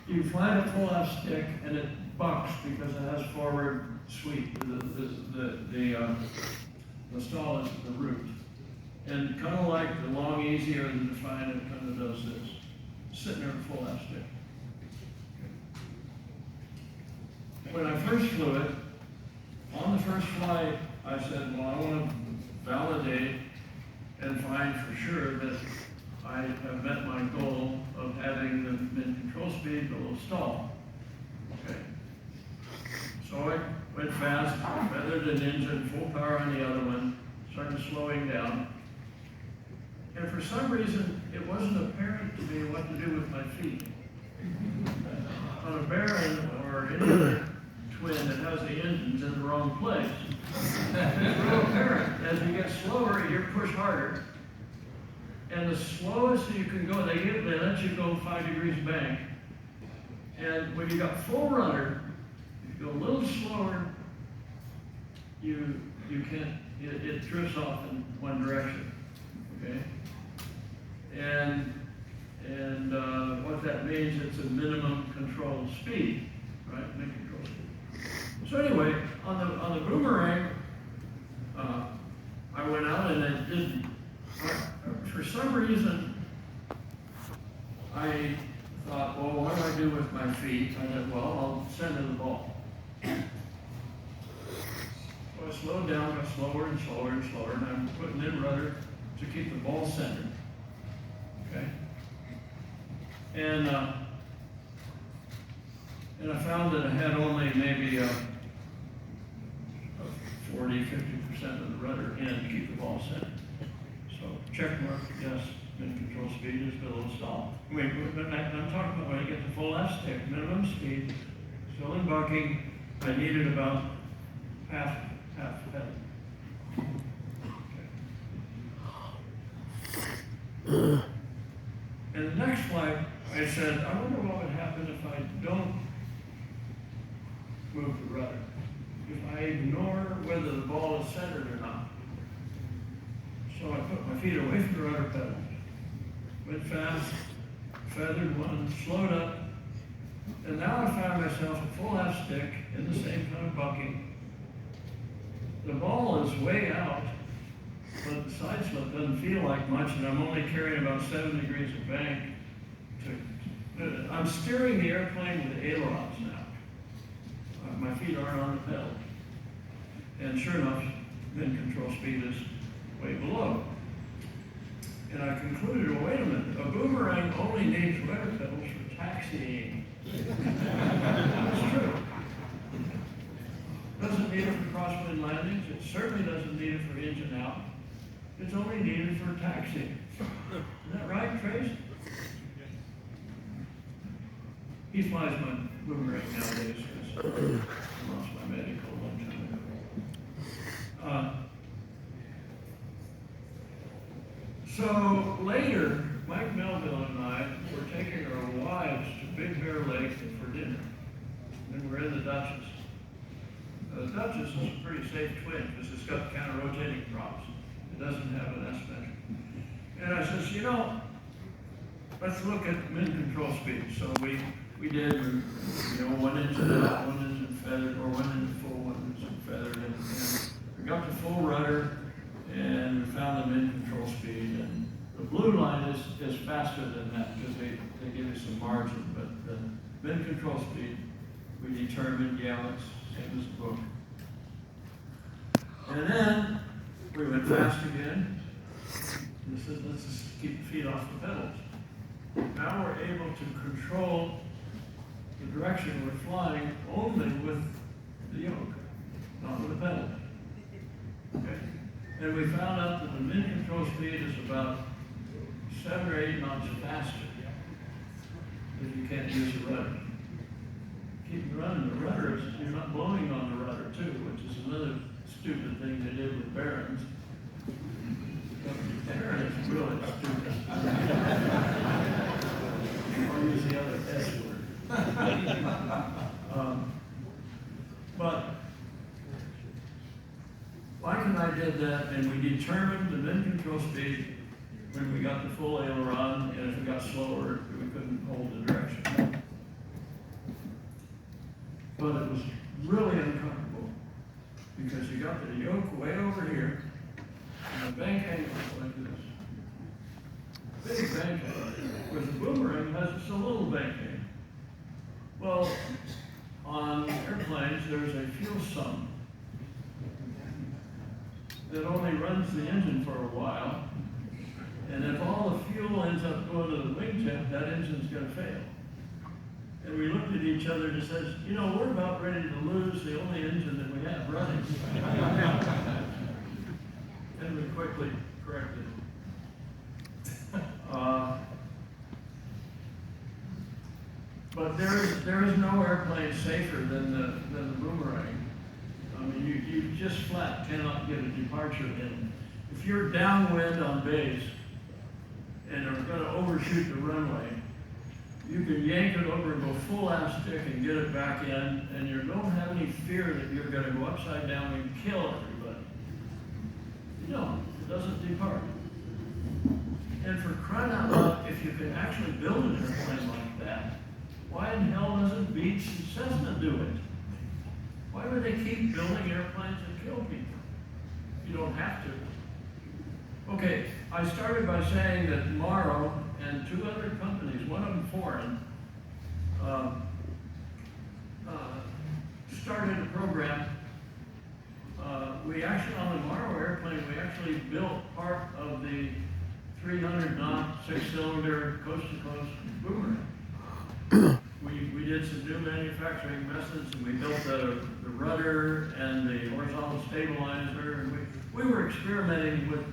[SPEAKER 4] You fly the pull-out stick, and it bucks because it has forward sweep. The stall is the root. And kind of like the long easy or the define, it kind of does this. Sitting there in full out stick. When I first flew it, on the first flight, I said, well, I want to validate and find for sure that I have met my goal of having the mid-control speed below stall. Okay. So I went fast, feathered an engine, full power on the other one, started slowing down. And for some reason, it wasn't apparent to me what to do with my feet. On a Baron or any other twin that has the engines in the wrong place, it's real apparent. As you get slower, you push harder. And the slowest you can go, they let you go 5 degrees bank. And when you got full rudder, if you go a little slower, you can't, it drifts off in one direction. Okay? And what that means, it's a minimum control speed, right? Min control speed. So anyway, on the boomerang, I went out and I did reason I thought, well, what do I do with my feet? I said, well, I'll center the ball. So I slowed down, got slower and slower and slower, and I'm putting in rudder to keep the ball centered. Okay? And I found that I had only maybe 40, 50% of the rudder in to keep the ball centered. So check mark, yes, min control speed is below stall. Wait, but I'm talking about when I get to full F stick, minimum speed, still in bucking, I needed about half pedal. Okay. And the next flight, I said, I wonder what would happen if I don't move the rudder. If I ignore whether the ball is centered or not. So I put my feet away from the rudder pedal. Went fast, feathered one, slowed up, and now I found myself at full half stick in the same kind of bucking. The ball is way out, but the side slip doesn't feel like much, and I'm only carrying about 7 degrees of bank. I'm steering the airplane with ailerons now. My feet aren't on the pedal. And sure enough, min control speed is way below. And I concluded, well, wait a minute, a boomerang only needs rudder pedals for taxiing. That's true. Doesn't need it for crosswind landings. It certainly doesn't need it for engine out. It's only needed for taxiing. Isn't that right, Trace? He flies my boomerang nowadays because I lost my medical a long time ago. So later, Mike Melville and I were taking our wives to Big Bear Lake for dinner. And we're in the Duchess. The Duchess is a pretty safe twin because it's got counter-rotating props. It doesn't have an S-measure. And I says, you know, let's look at min control speed. So we did, you know, one engine out, one engine feathered, or one engine full, one engine feathered, and we got to full rudder, and we found the min control speed, and the blue line is faster than that because they give you some margin, but the min control speed, we determined, yeah, it's same as the book. And then we went fast again, and said, let's just keep the feet off the pedals. Now we're able to control the direction we're flying only with the yoke, not with the pedal. Okay? And we found out that the min control speed is about 7 or 8 knots faster if you can't use the rudder. Keep running the rudder, you're not blowing on the rudder too, which is another stupid thing they did with Barons. Baron is really stupid. I'll use the other S word. But Mike and I did that, and we determined the min control speed when we got the full aileron, and if it got slower, we couldn't hold the direction. But it was really uncomfortable because you got the yoke way over here, and the bank angle like this. Big bank angle. Whereas the boomerang has just a little bank angle. Well, on airplanes, there's a fuel sum that only runs the engine for a while, and if all the fuel ends up going to the wingtip, that engine's going to fail. And we looked at each other and said, you know, we're about ready to lose the only engine that we have running. And we quickly corrected it. But there is no airplane safer than the boomerang. I mean, you just flat cannot get a departure in. If you're downwind on base and are going to overshoot the runway, you can yank it over and go full ass stick and get it back in, and you don't have any fear that you're going to go upside down and kill everybody. You don't. It doesn't depart. And for crying out loud, if you can actually build an airplane like that, why in hell doesn't Beech and Cessna do it? Why would they keep building airplanes that kill people? You don't have to. Okay, I started by saying that Morrow and two other companies, one of them foreign, started a program. We actually, on the Morrow airplane, we actually built part of the 300 knot, 6-cylinder, coast-to-coast boomerang. We did some new manufacturing methods, and we built the rudder and the horizontal stabilizer, and we were experimenting with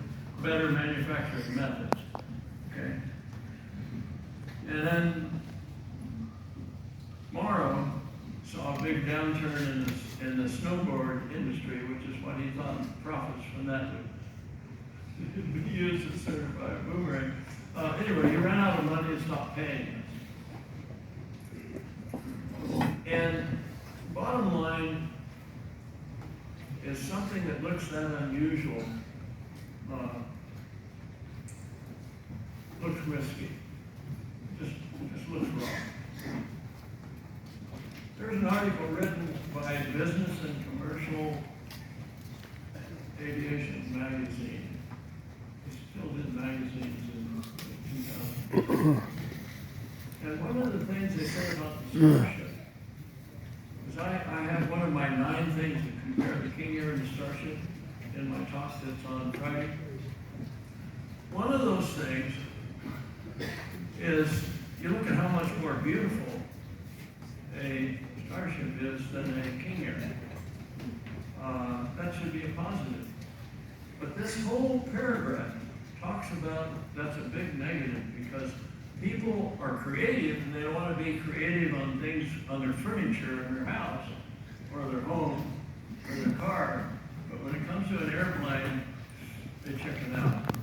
[SPEAKER 4] better manufacturing methods, okay? And then Morrow saw a big downturn in the snowboard industry, which is what he thought profits from that would be used to certify a boomerang. Anyway, he ran out of money and stopped paying us. And bottom line is something that looks that unusual, looks risky, just looks wrong. There's an article written by Business and Commercial Aviation magazine. It still did magazines in 2000. And one of the things they said about the Starship is I have one of my 9 things to compare the King Air and the Starship in my talk that's on Friday. One of those things is you look at how much more beautiful a Starship is than a King Air. That should be a positive. But this whole paragraph talks about that's a big negative because people are creative and they want to be creative on things, on their furniture in their house or their home or their car. But when it comes to an airplane, they check it out.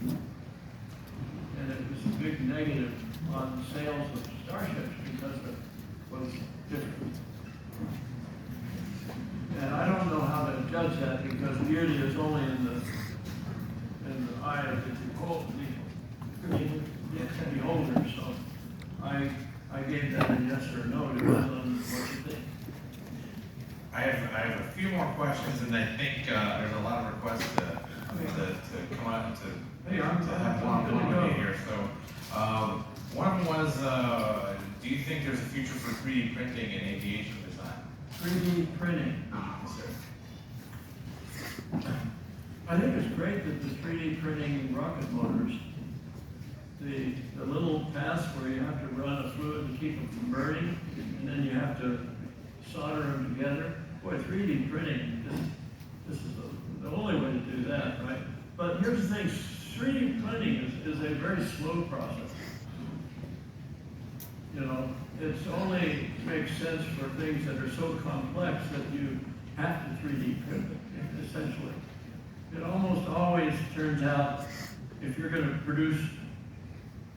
[SPEAKER 4] And it was a big negative on sales of Starships because it was different. And I don't know how to judge that because beauty is only in the eye of the beholder. So I gave that a yes or no, depending on what you think.
[SPEAKER 1] I have a few more questions, and I think there's a lot of requests to come out and to have one with me here. So one of them was, do you think there's a future for 3D printing in aviation design?
[SPEAKER 4] 3D printing.
[SPEAKER 1] Yes, sir.
[SPEAKER 4] I think it's great that the 3D printing rocket motors, the little paths where you have to run a fluid to keep them from burning, and then you have to solder them together. Boy, 3D printing, this is the only way to do that, right? But here's the thing, 3D printing is a very slow process. You know, it's only makes sense for things that are so complex that you have to 3D print it, essentially. It almost always turns out, if you're going to produce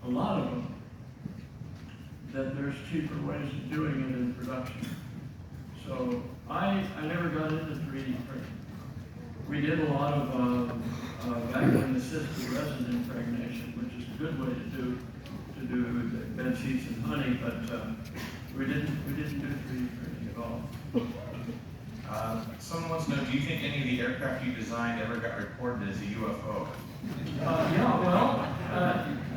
[SPEAKER 4] a lot of them, that there's cheaper ways of doing it in production. So I never got into 3D printing. We did a lot of vacuum-assisted resin impregnation, which is a good way to do bed sheets and honey, but we didn't do 3D printing at all.
[SPEAKER 1] Someone wants to know, do you think any of the aircraft you designed ever got reported as a UFO?
[SPEAKER 4] Yeah, well,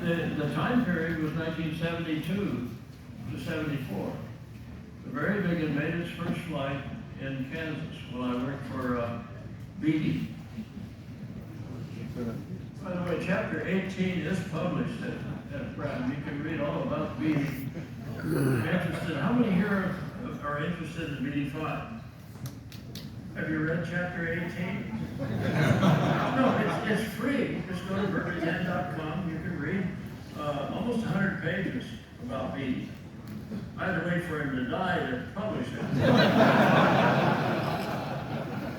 [SPEAKER 4] the time period was 1972 to 74. The very big one made its first flight in Kansas when I worked for BD. By the way, chapter 18 is published at Pratt. You can read all about BD. If you're interested, how many here are interested in BD5? Have you read chapter 18? No, it's free. Just go to burtruttan.com. You can read almost 100 pages about BD. I had to wait for him to die to publish it.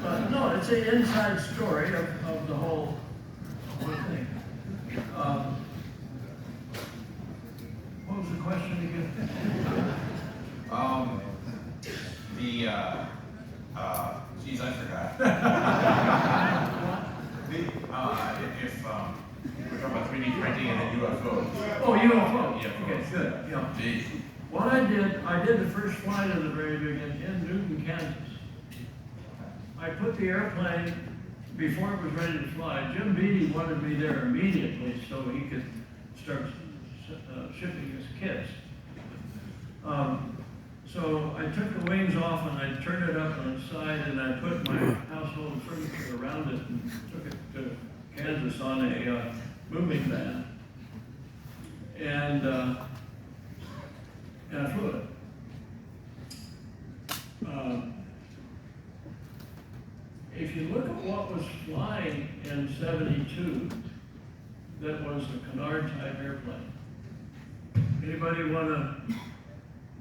[SPEAKER 4] But no, it's an inside story of the whole thing. What was the question again?
[SPEAKER 1] Geez, I forgot. If we're talking about 3D printing and then UFOs.
[SPEAKER 4] Oh, UFO.
[SPEAKER 1] Yeah.
[SPEAKER 4] Okay, good. Yeah.
[SPEAKER 1] Geez.
[SPEAKER 4] What I did the first flight of the very big in Newton, Kansas. I put the airplane before it was ready to fly, Jim Beattie wanted me there immediately so he could start shipping his kits. So I took the wings off and I turned it up on its side and I put my household furniture around it and took it to Kansas on a moving van. And I flew it. If you look at what was flying in '72, that was a Canard type airplane. Anybody want to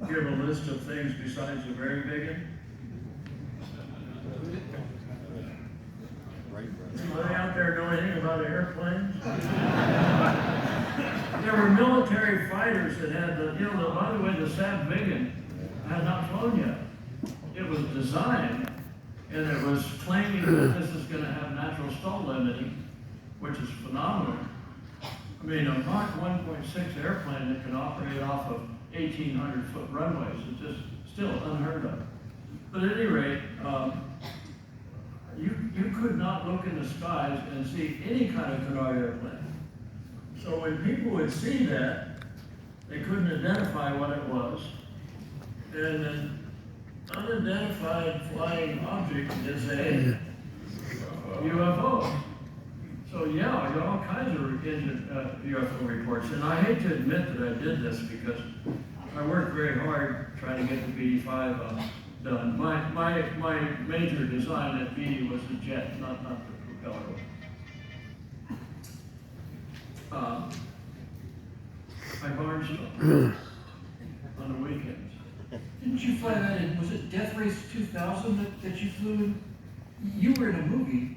[SPEAKER 4] give a list of things besides the very big one? Anybody out there know anything about airplanes? There were military fighters that had by the way, the Saab Viggen had not flown yet. It was designed, and it was claiming that this is going to have natural stall limiting, which is phenomenal. I mean, a Mach 1.6 airplane that can operate off of 1,800-foot runways is just still unheard of. But at any rate, you could not look in the skies and see any kind of Canard airplane. So when people would see that, they couldn't identify what it was. And an unidentified flying object is a UFO. So yeah, I got all kinds of UFO reports. And I hate to admit that I did this because I worked very hard trying to get the BD-5 done. My major design at BD was the jet, not the propeller. I barnstormed on the weekends.
[SPEAKER 5] Didn't you fly that in, was it Death Race 2000 that you flew in? You were in a movie.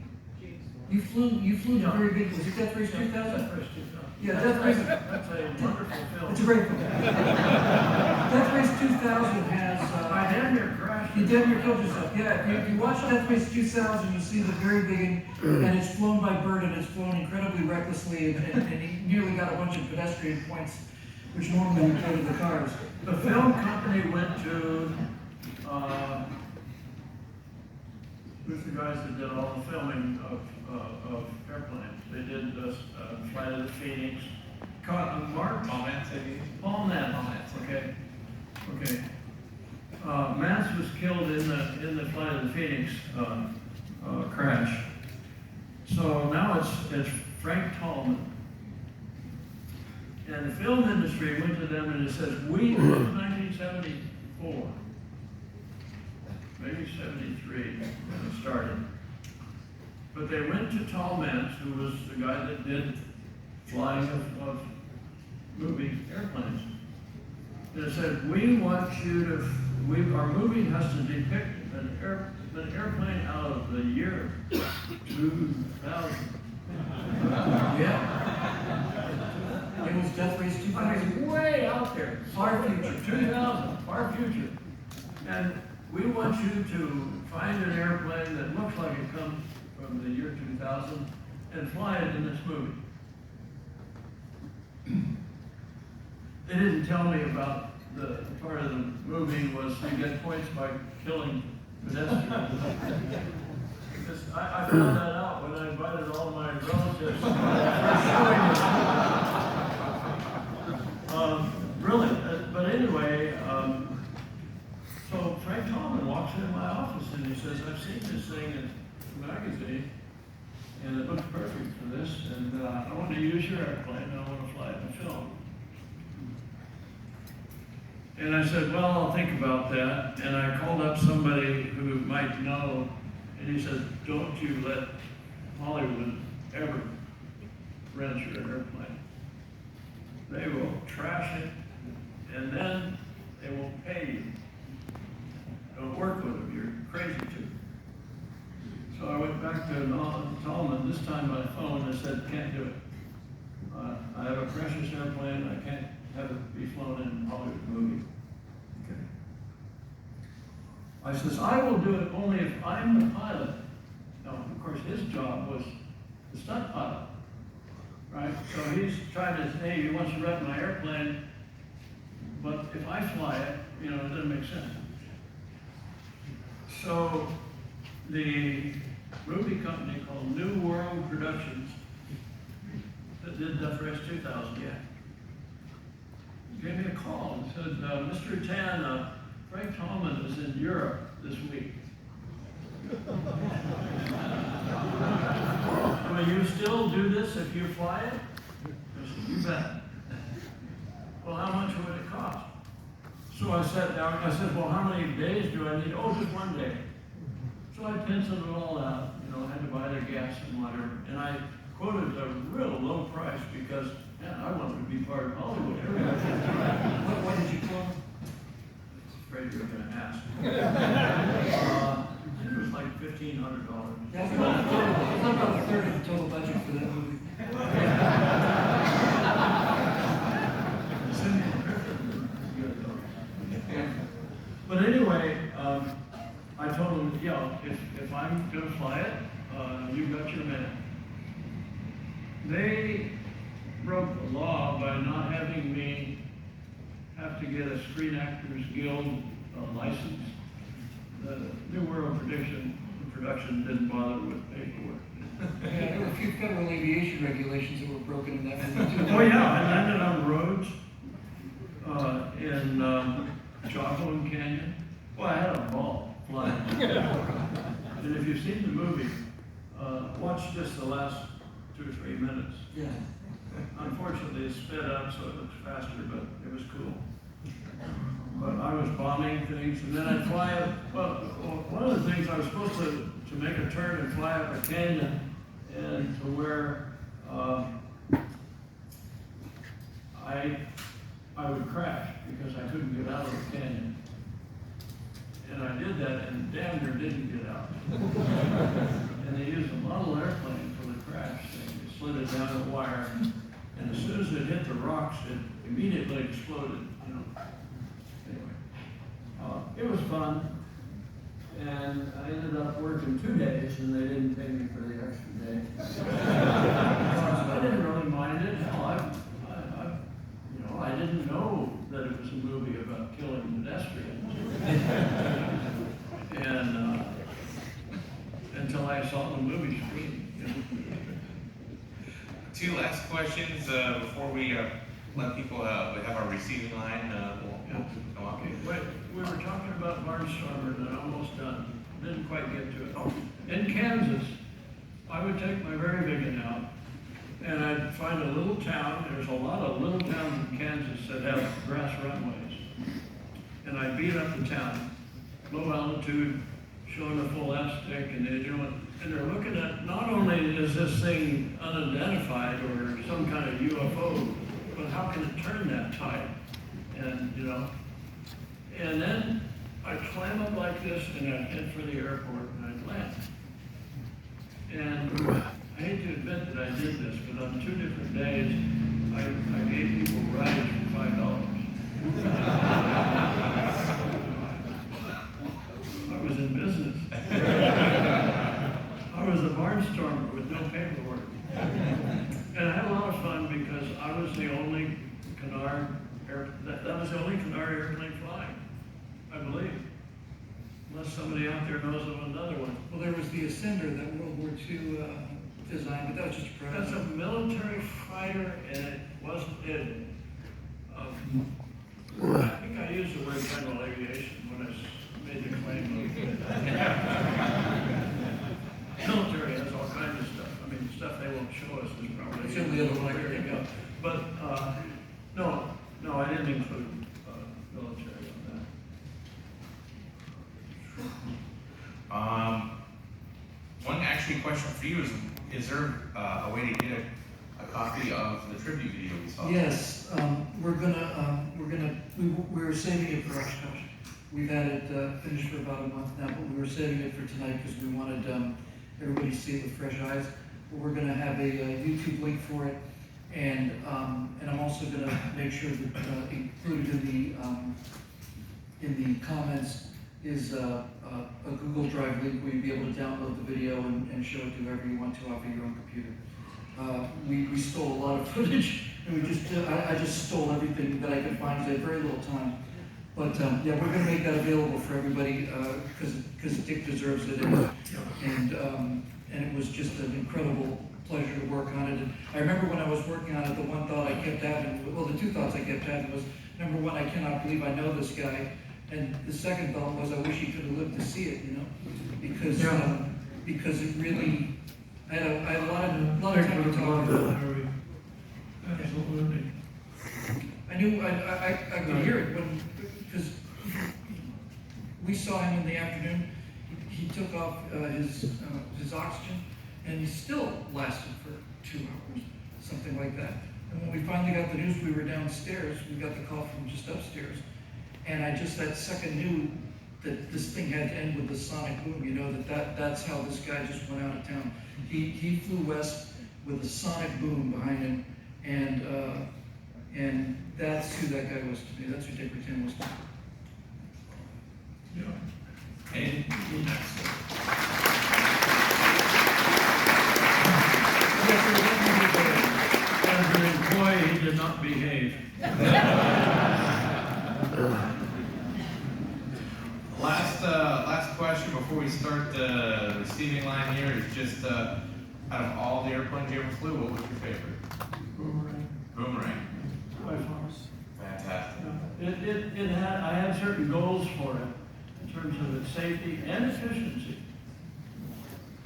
[SPEAKER 5] You flew the very big, was it Death Race 2000?
[SPEAKER 4] Death Race 2000.
[SPEAKER 5] Yeah, Death Race.
[SPEAKER 4] That's a wonderful film.
[SPEAKER 5] It's a great film. Death Race 2000 has,
[SPEAKER 4] I damn near crashed.
[SPEAKER 5] you damn near killed yourself. Yeah, if you watch Death Race 2000, you'll see the very big, and it's flown by Burt, and it's flown incredibly recklessly, and he nearly got a bunch of pedestrian points, which normally would go to the cars.
[SPEAKER 4] The film company went to, who's the guys that did all the filming of airplanes? They did Flight of the Phoenix. Mark?
[SPEAKER 1] Paul Mance, maybe?
[SPEAKER 4] Paul Mance. Okay. Mance was killed in the Flight of the Phoenix crash. So now it's Frank Tallman. And the film industry went to them and it says, this was 1974, maybe 73 when it started. But they went to Tallman, who was the guy that did flying of moving airplanes. And it said, we want you to, our movie has to depict an airplane out of the year 2000. Yeah.
[SPEAKER 5] It was Death Race 2000.
[SPEAKER 4] I mean, way out there, far future, 2000, far future. And we want you to find an airplane that looks like it comes from the year 2000 and fly it in this movie. They didn't tell me about the part of the movie was you get points by killing pedestrians. Because I found that out when I invited all my relatives for showing. Really, but anyway, so Frank Tallman walks into my office and he says, I've seen this thing in the magazine and it looks perfect for this and I want to use your airplane and I want to fly it in film. And I said, well, I'll think about that. And I called up somebody who might know and he said, don't you let Hollywood ever rent your airplane. They will trash it, and then they won't pay you. Don't work with them, you're crazy too. So I went back to Tallman, this time by phone, and said, can't do it. I have a precious airplane, I can't have it be flown in a Hollywood movie. Okay. I says, I will do it only if I'm the pilot. Now, of course, his job was the stunt pilot. Right? So he's trying to say he wants to rent my airplane, but if I fly it, it doesn't make sense. So the movie company called New World Productions that did Fresh 2000.
[SPEAKER 5] Yeah.
[SPEAKER 4] Gave me a call and said, Mr. Tan, Frank Tallman is in Europe this week. Will you still do this if you fly it? I said, you bet. Well, how much would it cost? So I sat down and I said, well, how many days do I need? Oh, just 1 day. So I penciled it all out, you know, I had to buy their gas and whatever. And I quoted a real low price because, man, I wanted to be part of Hollywood.
[SPEAKER 5] What did you call?
[SPEAKER 4] Afraid you were going to ask. It was like $1,500.
[SPEAKER 5] That's about a third of the total budget for that movie.
[SPEAKER 4] But anyway, I told him, yeah, if I'm going to fly it, you've got your man. They broke the law by not having me have to get a Screen Actors Guild license. The New World production didn't bother with paperwork.
[SPEAKER 5] Yeah, there were a few federal aviation regulations that were broken in that movie too.
[SPEAKER 4] Oh yeah, I landed on roads in Joplin Canyon. Well, I had a ball flying. And if you've seen the movie, watch just the last 2 or 3 minutes.
[SPEAKER 5] Yeah.
[SPEAKER 4] Unfortunately, it's sped up, so it looks faster, but it was cool. But I was bombing things, and then I'd fly up. Well, one of the things I was supposed to make a turn and fly up a canyon, and to where I would crash because I couldn't get out of the canyon. And I did that, and damn near didn't get out. And they used a model airplane for the crash thing. They slid it down a wire, and as soon as it hit the rocks, it immediately exploded. You know. Anyway, it was fun, and I ended up working 2 days, and they didn't pay me for the extra day. I didn't really mind it. Hell, I didn't know that it was a movie about killing pedestrians. And until I saw the movie screen. You know.
[SPEAKER 1] 2 last questions before we let people we have our receiving line. Come on.
[SPEAKER 4] Okay, wait, we were talking about Barnstormer, and I'm almost done. Didn't quite get to it. Oh, in Kansas, I would take my very big one out, and I'd find a little town. There's a lot of little towns in Kansas that have grass runways. And I beat up the town, low altitude, showing a full F-stick, and they're looking at, not only is this thing unidentified or some kind of UFO, but how can it turn that tight? And, you know, and then I'd climb up like this, and I'd head for the airport, and I'd land. And I hate to admit that I did this, but on 2 different days, I gave people rides for $5. I was in business. I was a barnstormer with no paperwork. And I had a lot of fun because I was the only that was the only Canard airplane flying, I believe. Unless somebody out there knows of another one.
[SPEAKER 5] Well, there was the Ascender, that World War II design, but that was just a
[SPEAKER 4] That's a military fighter, and it wasn't I think I used the word general aviation when I made the claim. Military has all kinds of stuff. I mean, stuff they won't show us is probably.
[SPEAKER 5] It's the only other one I can think of.
[SPEAKER 4] But no, I didn't include military on that.
[SPEAKER 1] One actually question for you is there a way to get a copy of the tribute video we saw?
[SPEAKER 5] Yes, we're saving it for, we've had it finished for about a month now, but we were saving it for tonight because we wanted everybody to see it with fresh eyes. But we're gonna have a YouTube link for it, and I'm also gonna make sure that included in the comments is a Google Drive link where you'll be able to download the video and show it to whoever you want to off of your own computer. We stole a lot of footage, and I just stole everything that I could find because I had very little time. But, yeah, we're gonna make that available for everybody, because Dick deserves it, and it was just an incredible pleasure to work on it. And I remember when I was working on it, the one thought I kept having, well, the two thoughts I kept having was, number one, I cannot believe I know this guy, and the second thought was, I wish he could have lived to see it, you know? Because it really, I had a lot of time to talk to him.
[SPEAKER 4] Absolutely.
[SPEAKER 5] I knew, I could hear it when, because we saw him in the afternoon. He took off his oxygen, and he still lasted for 2 hours, something like that. And when we finally got the news, we were downstairs. We got the call from just upstairs, and I just that second knew that this thing had to end with the sonic boom. You know that's how this guy just went out of town. He flew west with a sonic boom behind him, and that's who that guy was to me. That's who Dick Ruttan was to me.
[SPEAKER 4] Yeah.
[SPEAKER 1] And
[SPEAKER 4] As an employee, he did not behave.
[SPEAKER 1] last question before we start the receiving line here is just, out of all the airplanes you ever flew, what was your favorite?
[SPEAKER 4] Boomerang.
[SPEAKER 1] Boomerang.
[SPEAKER 4] By far.
[SPEAKER 1] Fantastic.
[SPEAKER 4] I had certain goals for it in terms of its safety and efficiency.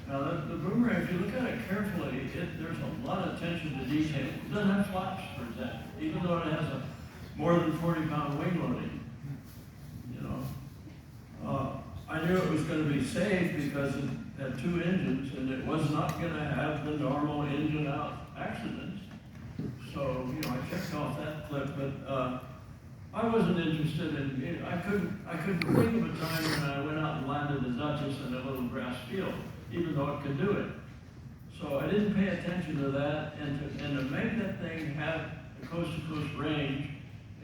[SPEAKER 4] Now, the Boomerang, if you look at it carefully, there's a lot of attention to detail. It doesn't have flaps, for example, even though it has a more than 40-pound wing loading. You know, I knew it was going to be safe because it had 2 engines, and it was not going to have the normal engine-out accidents. So, you know, I checked off that clip, but I wasn't interested in it. I couldn't think of a time when I went out and landed the Duchess in a little grass field, even though it could do it. So I didn't pay attention to that, and to make that thing have the coast-to-coast range,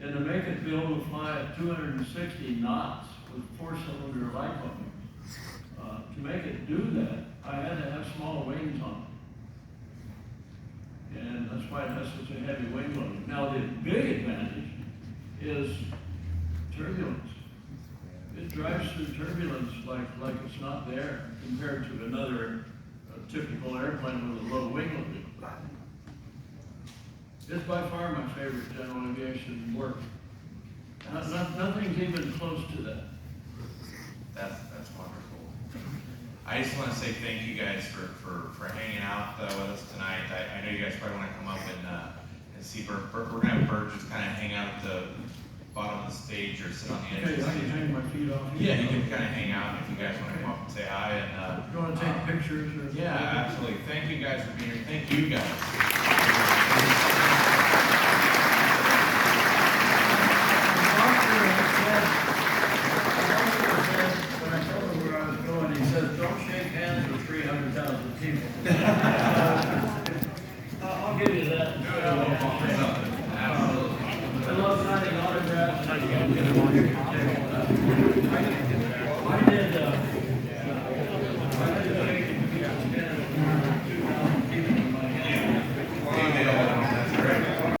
[SPEAKER 4] and to make it be able to fly at 260 knots with 4-cylinder lipo, to make it do that, I had to have small wings on it. And that's why it has such a heavy wing loading. Now the big advantage is turbulence. It drives through turbulence like it's not there compared to another typical airplane with a low wing loading. It's by far my favorite general aviation work. Nothing's even close to that.
[SPEAKER 1] That's wonderful. I just want to say thank you guys for hanging out with us tonight. I know you guys probably want to come up and see Burt. We're going to have Burt just kind of hang out at the bottom of the stage or sit on the edge
[SPEAKER 4] Okay,
[SPEAKER 1] of the
[SPEAKER 4] I can
[SPEAKER 1] stage.
[SPEAKER 4] hang my feet off.
[SPEAKER 1] Yeah, you can kind of hang out if you guys want to come up and say hi. And
[SPEAKER 4] You want to take pictures or?
[SPEAKER 1] yeah, absolutely. Thank you guys for being here. Thank you guys.
[SPEAKER 4] Don't shake hands with 300,000 people. I'll give you that.